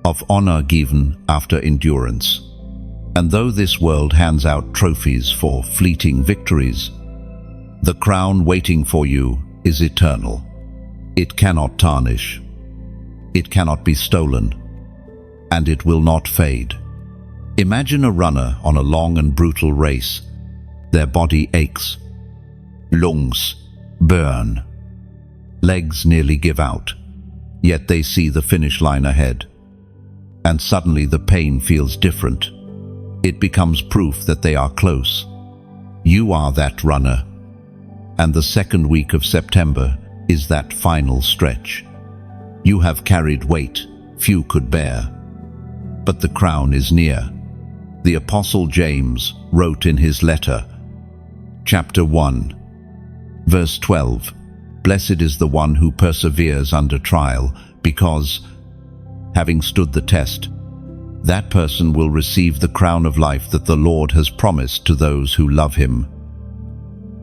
of honor given after endurance. And though this world hands out trophies for fleeting victories, the crown waiting for you is eternal. It cannot tarnish, it cannot be stolen, and it will not fade. Imagine a runner on a long and brutal race. Their body aches, lungs burn, legs nearly give out, yet they see the finish line ahead. And suddenly the pain feels different. It becomes proof that they are close. You are that runner, and the second week of September is that final stretch. You have carried weight few could bear, but the crown is near. The Apostle James wrote in his letter, chapter 1, verse 12, "Blessed is the one who perseveres under trial, because, having stood the test, that person will receive the crown of life that the Lord has promised to those who love Him."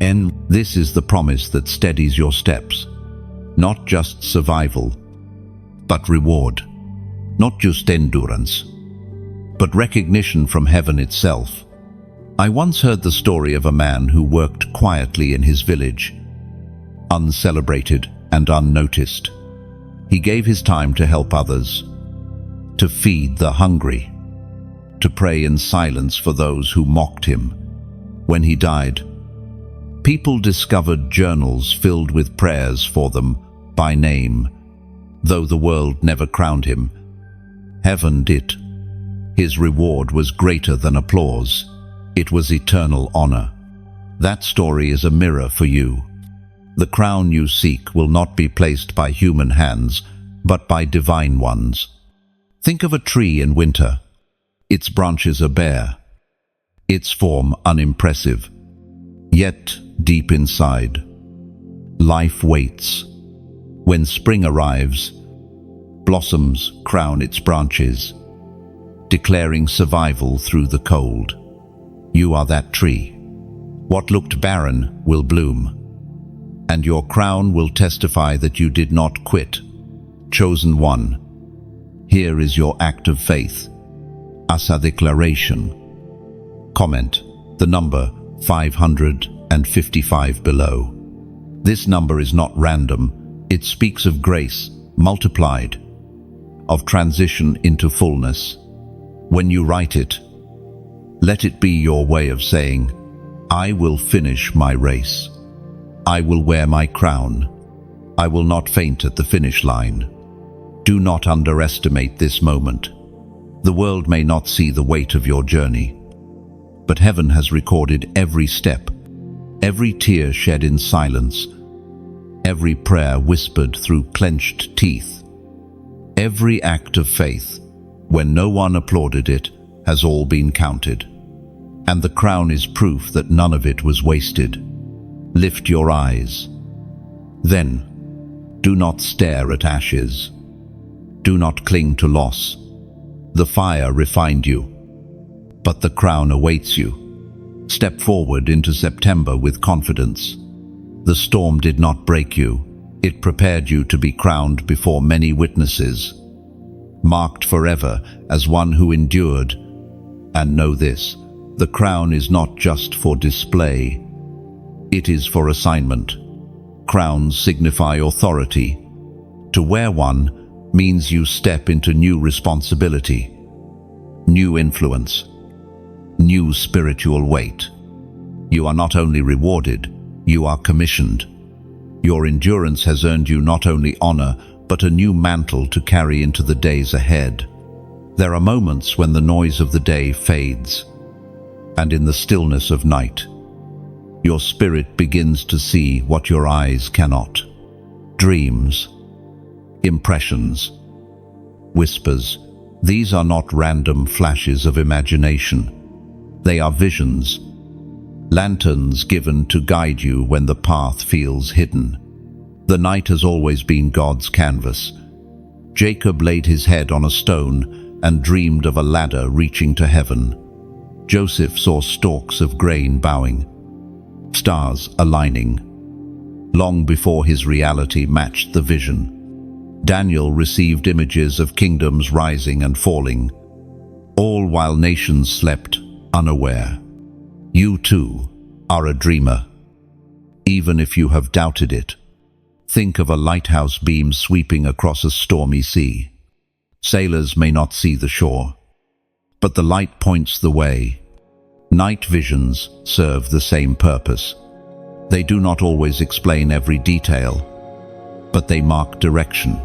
And this is the promise that steadies your steps. Not just survival, but reward. Not just endurance, but recognition from heaven itself. I once heard the story of a man who worked quietly in his village, uncelebrated and unnoticed. He gave his time to help others, to feed the hungry, to pray in silence for those who mocked him. When he died, people discovered journals filled with prayers for them by name. Though the world never crowned him, heaven did. His reward was greater than applause. It was eternal honor. That story is a mirror for you. The crown you seek will not be placed by human hands, but by divine ones. Think of a tree in winter. Its branches are bare, its form unimpressive. Yet, deep inside, life waits. When spring arrives, blossoms crown its branches, declaring survival through the cold. You are that tree. What looked barren will bloom, and your crown will testify that you did not quit. Chosen one, here is your act of faith. As a declaration. Comment the number 555 below. This number is not random. It speaks of grace multiplied, of transition into fullness. When you write it, let it be your way of saying, I will finish my race. I will wear my crown. I will not faint at the finish line. Do not underestimate this moment. The world may not see the weight of your journey, but heaven has recorded every step, every tear shed in silence, every prayer whispered through clenched teeth, every act of faith, when no one applauded it, has all been counted. And the crown is proof that none of it was wasted. Lift your eyes. Then, do not stare at ashes. Do not cling to loss. The fire refined you, but the crown awaits you. Step forward into September with confidence. The storm did not break you. It prepared you to be crowned before many witnesses, marked forever as one who endured. And know this, the crown is not just for display. It is for assignment. Crowns signify authority. To wear one means you step into new responsibility, new influence, new spiritual weight. You are not only rewarded, you are commissioned. Your endurance has earned you not only honor, but a new mantle to carry into the days ahead. There are moments when the noise of the day fades, and in the stillness of night, your spirit begins to see what your eyes cannot. Dreams, impressions, whispers, these are not random flashes of imagination. They are visions, lanterns given to guide you when the path feels hidden. The night has always been God's canvas. Jacob laid his head on a stone and dreamed of a ladder reaching to heaven. Joseph saw stalks of grain bowing, stars aligning, long before his reality matched the vision. Daniel received images of kingdoms rising and falling, all while nations slept unaware. You too are a dreamer, even if you have doubted it. Think of a lighthouse beam sweeping across a stormy sea. Sailors may not see the shore, but the light points the way. Night visions serve the same purpose. They do not always explain every detail, but they mark direction,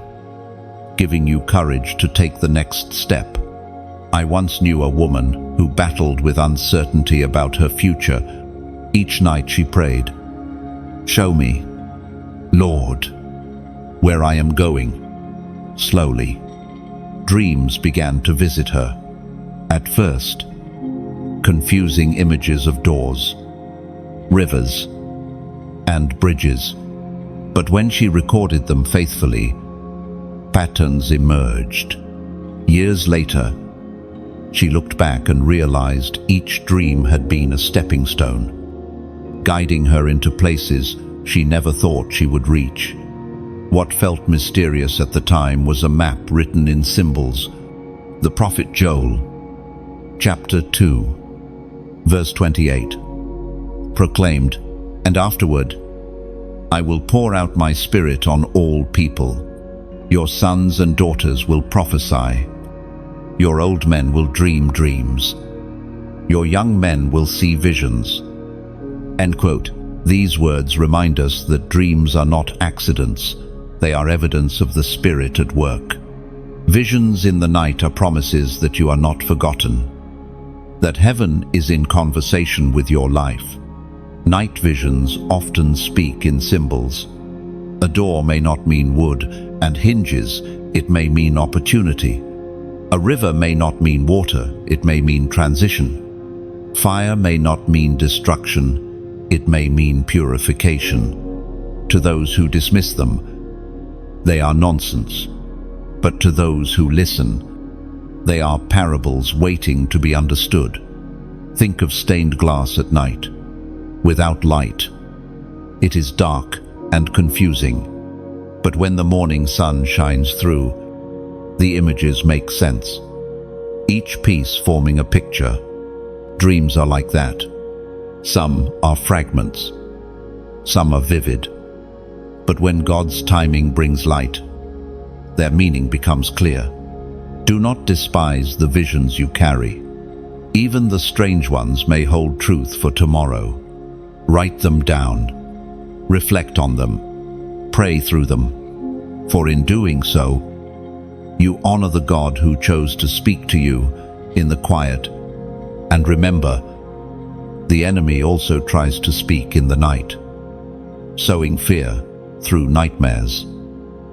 giving you courage to take the next step. I once knew a woman who battled with uncertainty about her future. Each night she prayed, "Show me, Lord, where I am going." Slowly, dreams began to visit her. At first, confusing images of doors, rivers, and bridges. But when she recorded them faithfully, patterns emerged. Years later, she looked back and realized each dream had been a stepping stone, guiding her into places she never thought she would reach. What felt mysterious at the time was a map written in symbols. The prophet Joel, chapter 2, verse 28, proclaimed, "And afterward, I will pour out my spirit on all people. Your sons and daughters will prophesy. Your old men will dream dreams. Your young men will see visions." End quote. These words remind us that dreams are not accidents. They are evidence of the Spirit at work. Visions in the night are promises that you are not forgotten, that heaven is in conversation with your life. Night visions often speak in symbols. A door may not mean wood and hinges, it may mean opportunity. A river may not mean water, it may mean transition. Fire may not mean destruction, it may mean purification. To those who dismiss them, they are nonsense. But to those who listen, they are parables waiting to be understood. Think of stained glass at night. Without light, it is dark and confusing. But when the morning sun shines through, the images make sense, each piece forming a picture. Dreams are like that. Some are fragments, some are vivid. But when God's timing brings light, their meaning becomes clear. Do not despise the visions you carry. Even the strange ones may hold truth for tomorrow. Write them down, reflect on them, pray through them. For in doing so, You honor the God who chose to speak to you in the quiet. And remember, the enemy also tries to speak in the night, sowing fear through nightmares.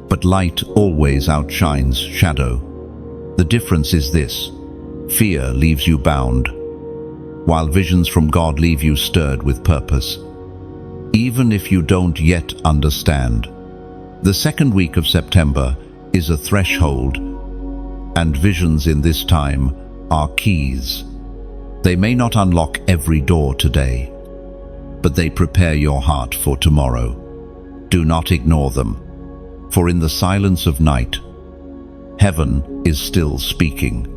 But light always outshines shadow. The difference is this: fear leaves you bound, while visions from God leave you stirred with purpose. Even if you don't yet understand, the second week of September is a threshold, and visions in this time are keys. They may not unlock every door today, but they prepare your heart for tomorrow. Do not ignore them, for in the silence of night, heaven is still speaking.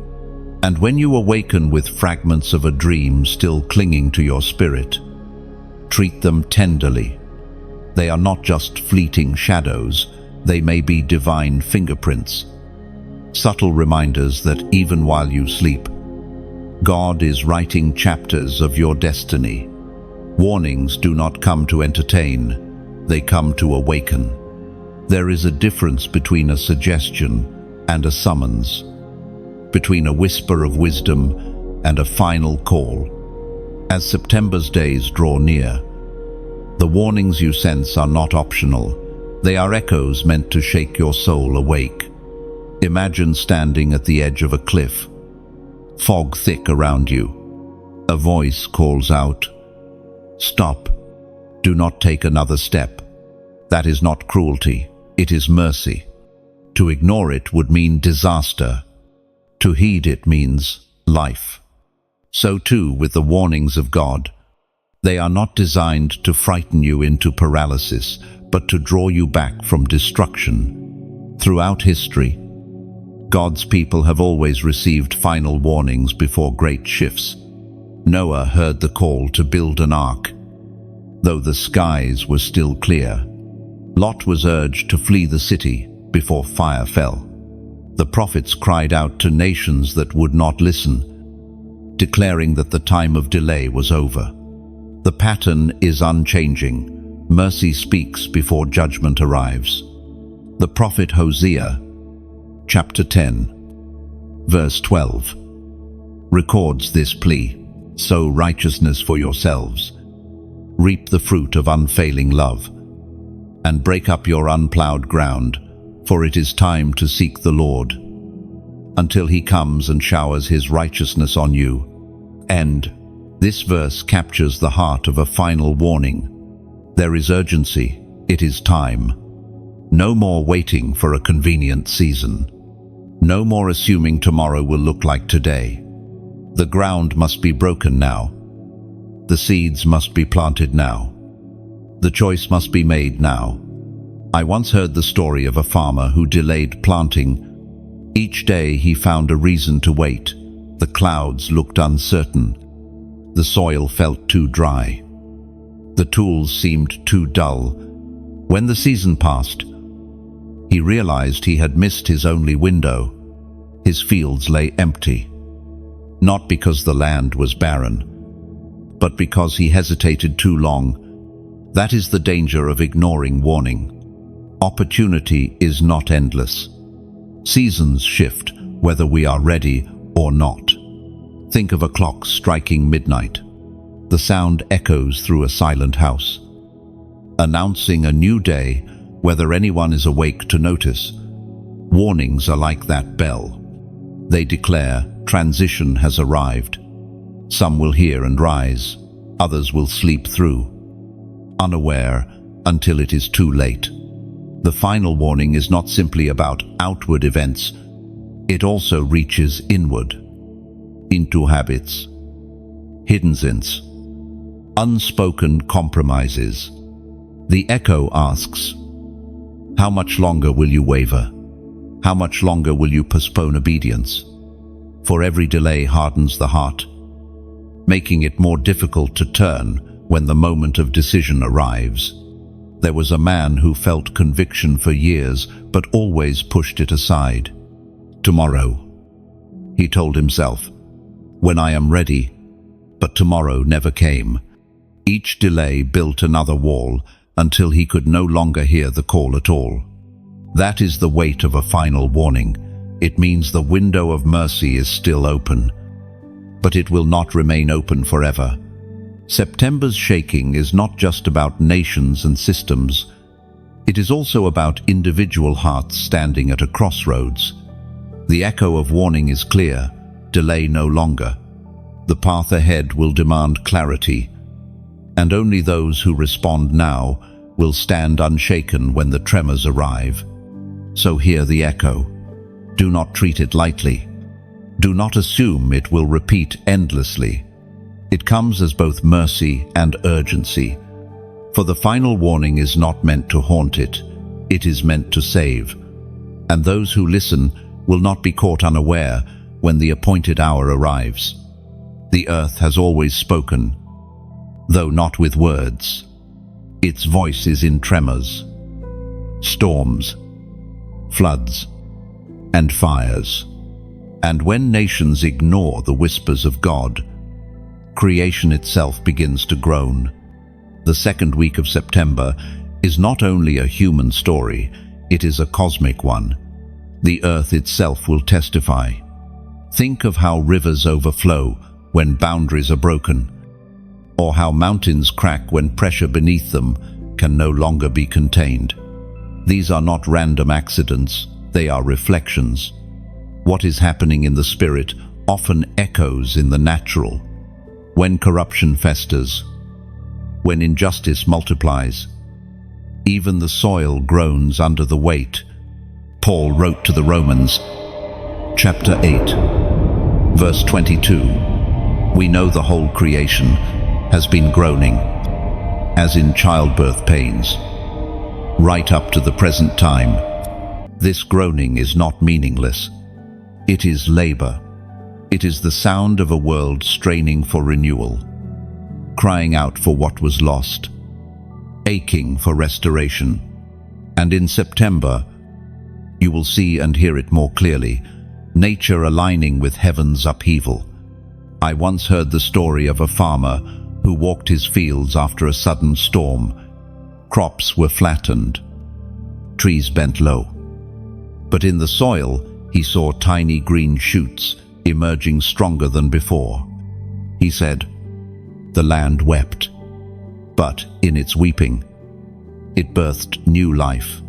And when you awaken with fragments of a dream still clinging to your spirit, treat them tenderly. They are not just fleeting shadows, they may be divine fingerprints, subtle reminders that even while you sleep, God is writing chapters of your destiny. Warnings do not come to entertain, they come to awaken. There is a difference between a suggestion and a summons, between a whisper of wisdom and a final call. As September's days draw near, the warnings you sense are not optional. They are echoes meant to shake your soul awake. Imagine standing at the edge of a cliff, fog thick around you. A voice calls out, "Stop. Do not take another step." That is not cruelty, it is mercy. To ignore it would mean disaster. To heed it means life. So too with the warnings of God. They are not designed to frighten you into paralysis, but to draw you back from destruction. Throughout history, God's people have always received final warnings before great shifts. Noah heard the call to build an ark, though the skies were still clear. Lot was urged to flee the city before fire fell. The prophets cried out to nations that would not listen, declaring that the time of delay was over. The pattern is unchanging. Mercy speaks before judgment arrives. The prophet Hosea, chapter 10, verse 12, records this plea: "Sow righteousness for yourselves, reap the fruit of unfailing love, and break up your unplowed ground, for it is time to seek the Lord, until he comes and showers his righteousness on you." And this verse captures the heart of a final warning. There is urgency, it is time. No more waiting for a convenient season. No more assuming tomorrow will look like today. The ground must be broken now. The seeds must be planted now. The choice must be made now. I once heard the story of a farmer who delayed planting. Each day he found a reason to wait. The clouds looked uncertain. The soil felt too dry. The tools seemed too dull. When the season passed, he realized he had missed his only window. His fields lay empty, not because the land was barren, but because he hesitated too long. That is the danger of ignoring warning. Opportunity is not endless. Seasons shift, whether we are ready or not. Think of a clock striking midnight. The sound echoes through a silent house, announcing a new day, whether anyone is awake to notice. Warnings are like that bell. They declare transition has arrived. Some will hear and rise, others will sleep through, unaware until it is too late. The final warning is not simply about outward events, it also reaches inward, into habits, hidden sins, unspoken compromises. The echo asks, how much longer will you waver? How much longer will you postpone obedience? For every delay hardens the heart, making it more difficult to turn when the moment of decision arrives. There was a man who felt conviction for years, but always pushed it aside. Tomorrow, he told himself, when I am ready, but tomorrow never came. Each delay built another wall until he could no longer hear the call at all. That is the weight of a final warning. It means the window of mercy is still open, but it will not remain open forever. September's shaking is not just about nations and systems. It is also about individual hearts standing at a crossroads. The echo of warning is clear: delay no longer. The path ahead will demand clarity, and only those who respond now will stand unshaken when the tremors arrive. So hear the echo. Do not treat it lightly. Do not assume it will repeat endlessly. It comes as both mercy and urgency. For the final warning is not meant to haunt it. It is meant to save. And those who listen will not be caught unaware when the appointed hour arrives. The earth has always spoken, though not with words. Its voice is in tremors, storms, floods, and fires. And when nations ignore the whispers of God, creation itself begins to groan. The second week of September is not only a human story, it is a cosmic one. The earth itself will testify. Think of how rivers overflow when boundaries are broken, or how mountains crack when pressure beneath them can no longer be contained. These are not random accidents, they are reflections. What is happening in the spirit often echoes in the natural. When corruption festers, when injustice multiplies, even the soil groans under the weight. Paul wrote to the Romans, chapter 8, verse 22, "We know the whole creation has been groaning, as in childbirth pains, right up to the present time." This groaning is not meaningless. It is labor. It is the sound of a world straining for renewal, crying out for what was lost, aching for restoration. And in September, you will see and hear it more clearly, nature aligning with heaven's upheaval. I once heard the story of a farmer who walked his fields after a sudden storm. Crops were flattened, trees bent low. But in the soil, he saw tiny green shoots emerging stronger than before. He said, "The land wept, but in its weeping, it birthed new life."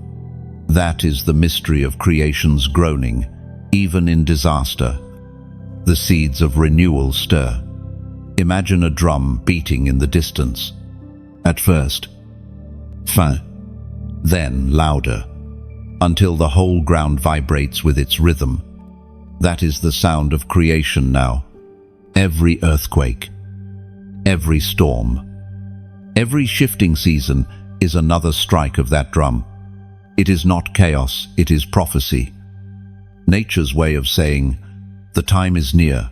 That is the mystery of creation's groaning, even in disaster. The seeds of renewal stir. Imagine a drum beating in the distance. At first, faint, then louder, until the whole ground vibrates with its rhythm. That is the sound of creation now. Every earthquake, every storm, every shifting season is another strike of that drum. It is not chaos, it is prophecy. Nature's way of saying, the time is near.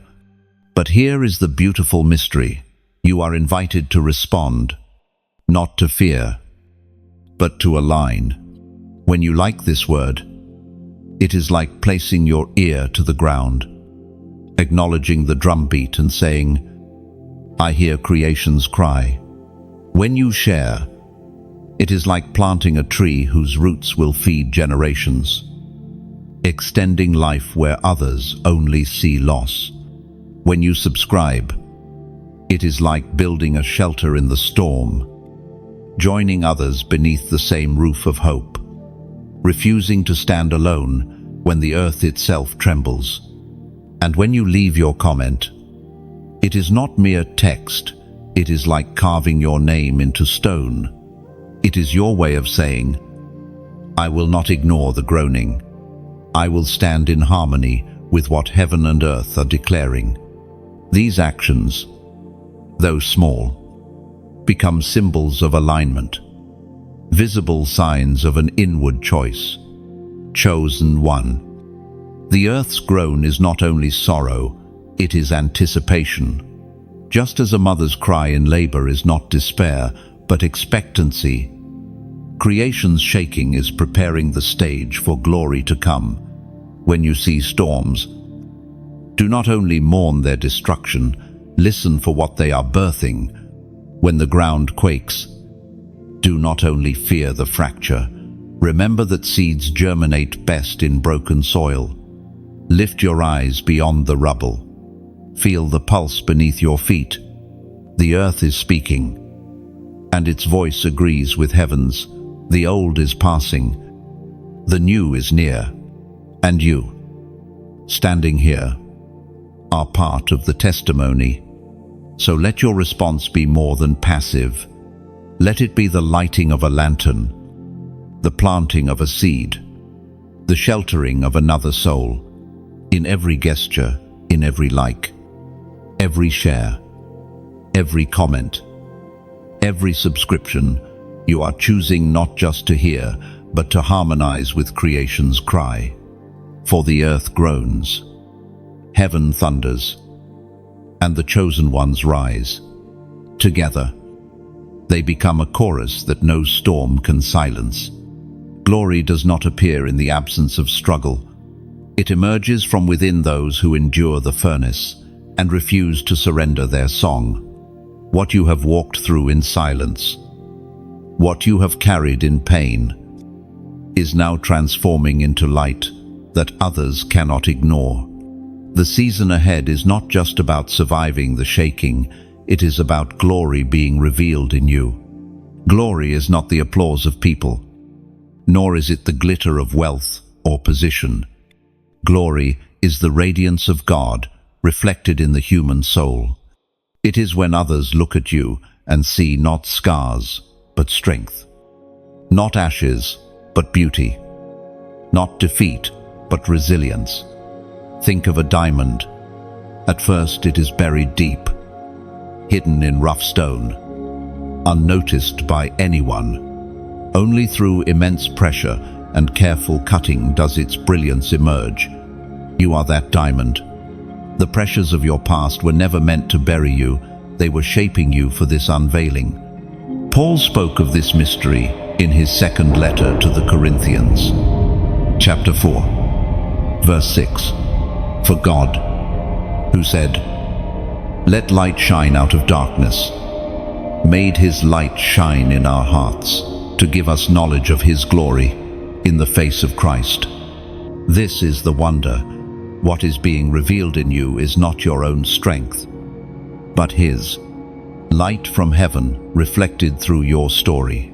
But here is the beautiful mystery. You are invited to respond, not to fear, but to align. When you like this word, it is like placing your ear to the ground, acknowledging the drumbeat and saying, "I hear creation's cry." When you share, it is like planting a tree whose roots will feed generations, extending life where others only see loss. When you subscribe, it is like building a shelter in the storm, joining others beneath the same roof of hope, refusing to stand alone when the earth itself trembles. And when you leave your comment, it is not mere text, it is like carving your name into stone. It is your way of saying, "I will not ignore the groaning. I will stand in harmony with what heaven and earth are declaring." These actions, though small, become symbols of alignment, visible signs of an inward choice, chosen one. The earth's groan is not only sorrow, it is anticipation. Just as a mother's cry in labor is not despair, but expectancy, creation's shaking is preparing the stage for glory to come. When you see storms, do not only mourn their destruction, listen for what they are birthing. When the ground quakes, do not only fear the fracture, remember that seeds germinate best in broken soil. Lift your eyes beyond the rubble. Feel the pulse beneath your feet. The earth is speaking, and its voice agrees with heaven's. The old is passing, the new is near, and you, standing here, are part of the testimony. So let your response be more than passive. Let it be the lighting of a lantern, the planting of a seed, the sheltering of another soul. In every gesture, in every like, every share, every comment, every subscription, you are choosing not just to hear, but to harmonize with creation's cry. For the earth groans, heaven thunders, and the chosen ones rise. Together, they become a chorus that no storm can silence. Glory does not appear in the absence of struggle. It emerges from within those who endure the furnace and refuse to surrender their song. What you have walked through in silence, what you have carried in pain, is now transforming into light that others cannot ignore. The season ahead is not just about surviving the shaking, it is about glory being revealed in you. Glory is not the applause of people, nor is it the glitter of wealth or position. Glory is the radiance of God reflected in the human soul. It is when others look at you and see not scars, but strength. Not ashes, but beauty. Not defeat, but resilience. Think of a diamond. At first it is buried deep, hidden in rough stone, unnoticed by anyone. Only through immense pressure and careful cutting does its brilliance emerge. You are that diamond. The pressures of your past were never meant to bury you, they were shaping you for this unveiling. Paul spoke of this mystery in his second letter to the Corinthians. Chapter 4, verse 6. For God, who said, "Let light shine out of darkness," made his light shine in our hearts to give us knowledge of his glory in the face of Christ. This is the wonder. What is being revealed in you is not your own strength, but his. Light from heaven reflected through your story,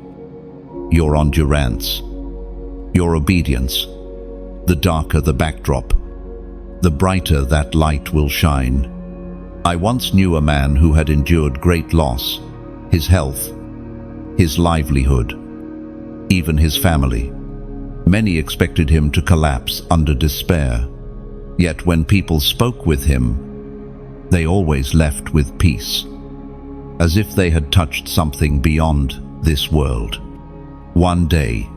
your endurance, your obedience. The darker the backdrop, the brighter that light will shine. I once knew a man who had endured great loss, his health, his livelihood, even his family. Many expected him to collapse under despair, yet when people spoke with him, they always left with peace, as if they had touched something beyond this world. One day,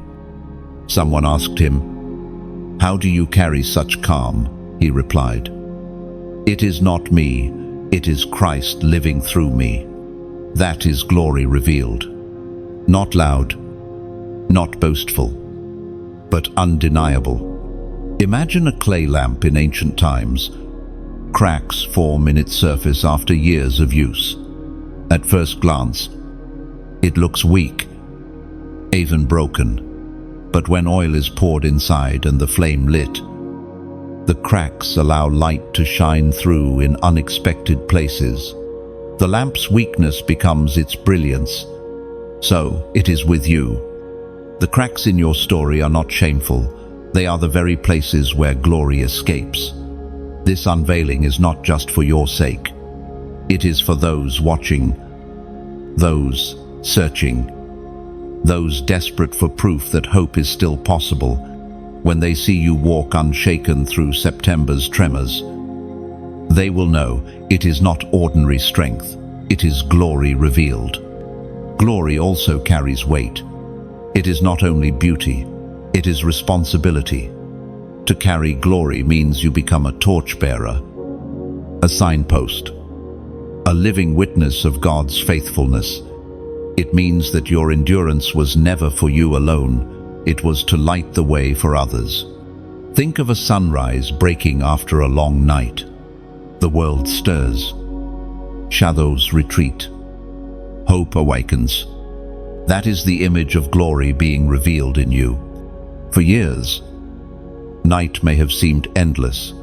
someone asked him, "How do you carry such calm?" He replied, "It is not me, it is Christ living through me. That is glory revealed. Not loud, not boastful, but undeniable." Imagine a clay lamp in ancient times. Cracks form in its surface after years of use. At first glance, it looks weak, even broken. But when oil is poured inside and the flame lit, the cracks allow light to shine through in unexpected places. The lamp's weakness becomes its brilliance. So it is with you. The cracks in your story are not shameful. They are the very places where glory escapes. This unveiling is not just for your sake. It is for those watching, those searching, those desperate for proof that hope is still possible. When they see you walk unshaken through September's tremors, they will know it is not ordinary strength, it is glory revealed. Glory also carries weight. It is not only beauty, it is responsibility. To carry glory means you become a torchbearer, a signpost, a living witness of God's faithfulness. It means that your endurance was never for you alone, it was to light the way for others. Think of a sunrise breaking after a long night. The world stirs, shadows retreat, hope awakens. That is the image of glory being revealed in you. For years, night may have seemed endless,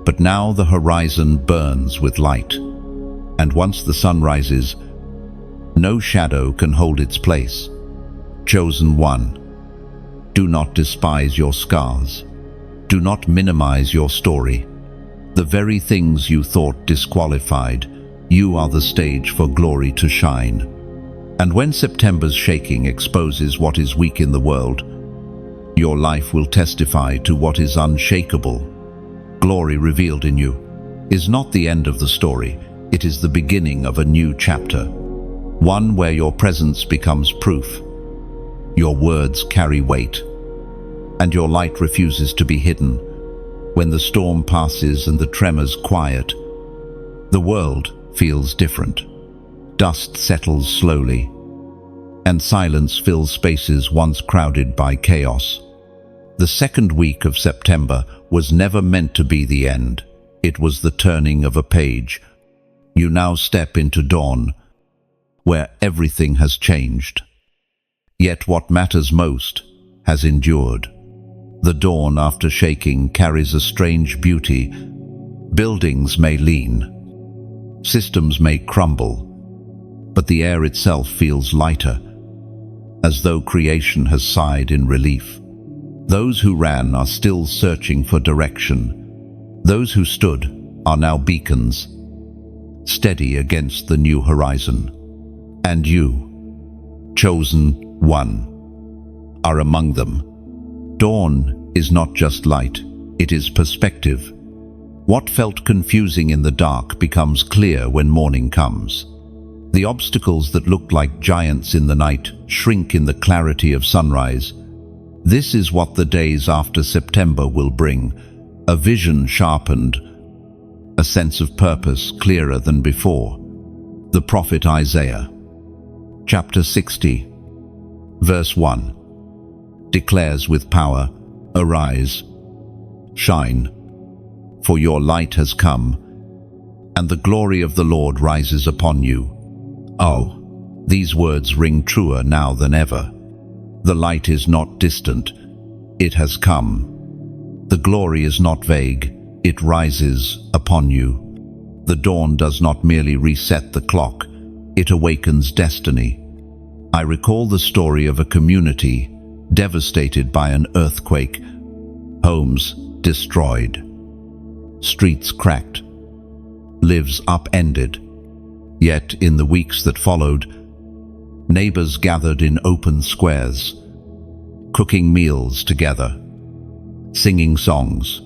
But now the horizon burns with light, and once the sun rises, no shadow can hold its place. Chosen one, do not despise your scars. Do not minimize your story. The very things you thought disqualified, you are the stage for glory to shine. And when September's shaking exposes what is weak in the world, your life will testify to what is unshakable. Glory revealed in you is not the end of the story, it is the beginning of a new chapter. One where your presence becomes proof. Your words carry weight, and your light refuses to be hidden. When the storm passes and the tremors quiet, the world feels different. Dust settles slowly, and silence fills spaces once crowded by chaos. The second week of September was never meant to be the end. It was the turning of a page. You now step into dawn, where everything has changed. Yet what matters most has endured. The dawn, after shaking, carries a strange beauty. Buildings may lean, systems may crumble, but the air itself feels lighter, as though creation has sighed in relief. Those who ran are still searching for direction. Those who stood are now beacons, steady against the new horizon. And you, chosen one, are among them. Dawn is not just light, it is perspective. What felt confusing in the dark becomes clear when morning comes. The obstacles that looked like giants in the night shrink in the clarity of sunrise. This is what the days after September will bring: a vision sharpened, a sense of purpose clearer than before. The prophet Isaiah, chapter 60, verse 1, declares with power, "Arise, shine, for your light has come, and the glory of the Lord rises upon you." Oh, these words ring truer now than ever. The light is not distant, it has come. The glory is not vague, it rises upon you. The dawn does not merely reset the clock, it awakens destiny. I recall the story of a community devastated by an earthquake, homes destroyed, streets cracked, lives upended. Yet in the weeks that followed, neighbors gathered in open squares, cooking meals together, singing songs,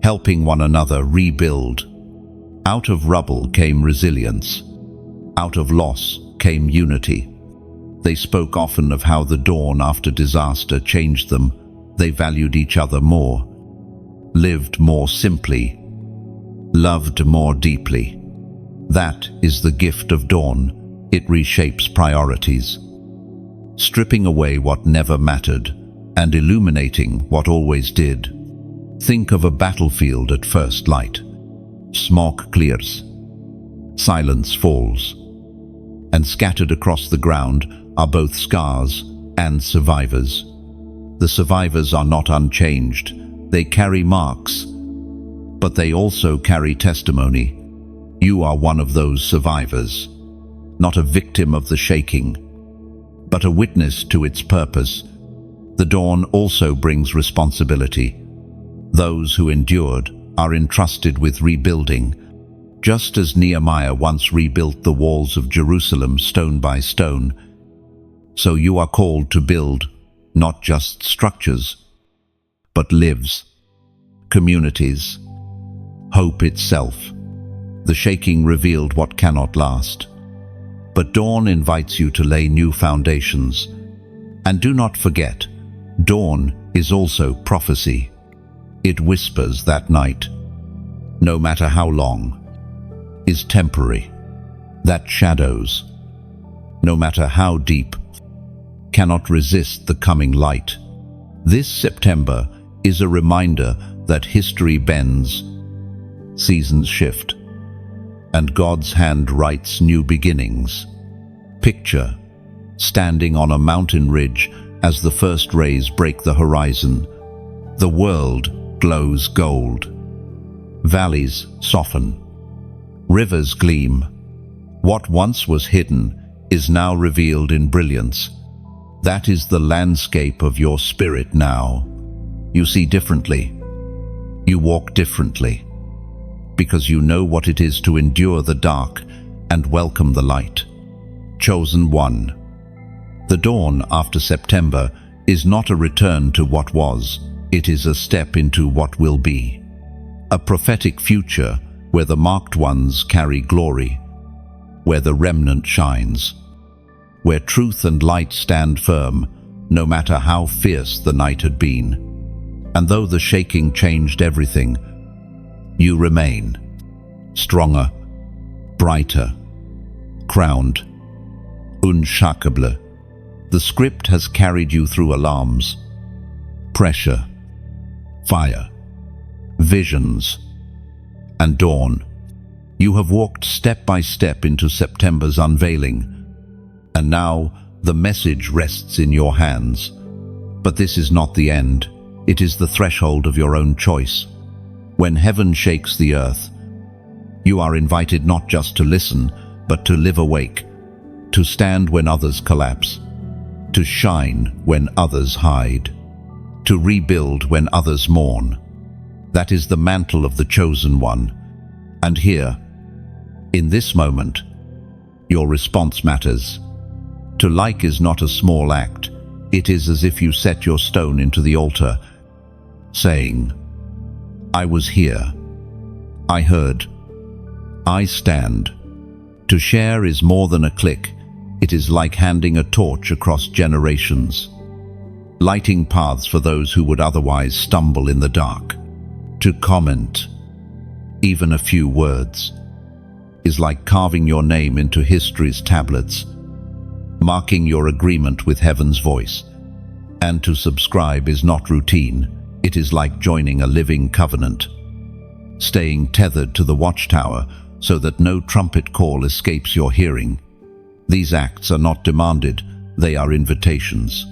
helping one another rebuild. Out of rubble came resilience. Out of loss came unity. They spoke often of how the dawn after disaster changed them. They valued each other more, lived more simply, loved more deeply. That is the gift of dawn. It reshapes priorities, stripping away what never mattered and illuminating what always did. Think of a battlefield at first light. Smoke clears, silence falls, and scattered across the ground are both scars and survivors. The survivors are not unchanged. They carry marks, but they also carry testimony. You are one of those survivors, not a victim of the shaking, but a witness to its purpose. The dawn also brings responsibility. Those who endured are entrusted with rebuilding, just as Nehemiah once rebuilt the walls of Jerusalem stone by stone. So you are called to build not just structures, but lives, communities, hope itself. The shaking revealed what cannot last, but dawn invites you to lay new foundations. And do not forget, dawn is also prophecy. It whispers that night, no matter how long, is temporary. That shadows, no matter how deep, cannot resist the coming light. This September is a reminder that history bends, seasons shift, and God's hand writes new beginnings. Picture standing on a mountain ridge as the first rays break the horizon. The world glows gold. Valleys soften. Rivers gleam. What once was hidden is now revealed in brilliance. That is the landscape of your spirit now. You see differently. You walk differently. Because you know what it is to endure the dark and welcome the light. Chosen one. The dawn after September is not a return to what was, it is a step into what will be. A prophetic future where the marked ones carry glory, where the remnant shines, where truth and light stand firm, no matter how fierce the night had been. And though the shaking changed everything, you remain, stronger, brighter, crowned, unshakable. The script has carried you through alarms, pressure, fire, visions, and dawn. You have walked step by step into September's unveiling, and now the message rests in your hands. But this is not the end. It is the threshold of your own choice. When heaven shakes the earth, you are invited not just to listen, but to live awake, to stand when others collapse, to shine when others hide, to rebuild when others mourn. That is the mantle of the chosen one. And here, in this moment, your response matters. To like is not a small act. It is as if you set your stone into the altar, saying, I was here. I heard. I stand. To share is more than a click. It is like handing a torch across generations, lighting paths for those who would otherwise stumble in the dark. To comment, even a few words, is like carving your name into history's tablets, marking your agreement with heaven's voice. And to subscribe is not routine. It is like joining a living covenant, staying tethered to the watchtower so that no trumpet call escapes your hearing. These acts are not demanded, they are invitations.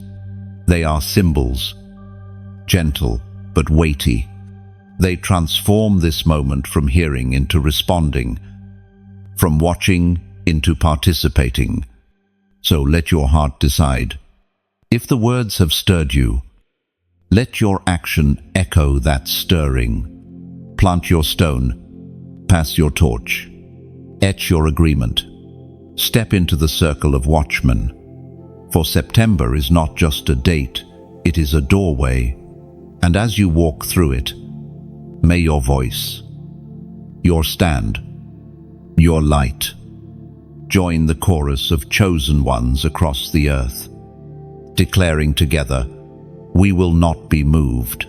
They are symbols, gentle but weighty. They transform this moment from hearing into responding, from watching into participating. So let your heart decide. If the words have stirred you, let your action echo that stirring. Plant your stone, pass your torch, etch your agreement. Step into the circle of watchmen. For September is not just a date, it is a doorway. And as you walk through it, may your voice, your stand, your light join the chorus of chosen ones across the earth, declaring together, we will not be moved.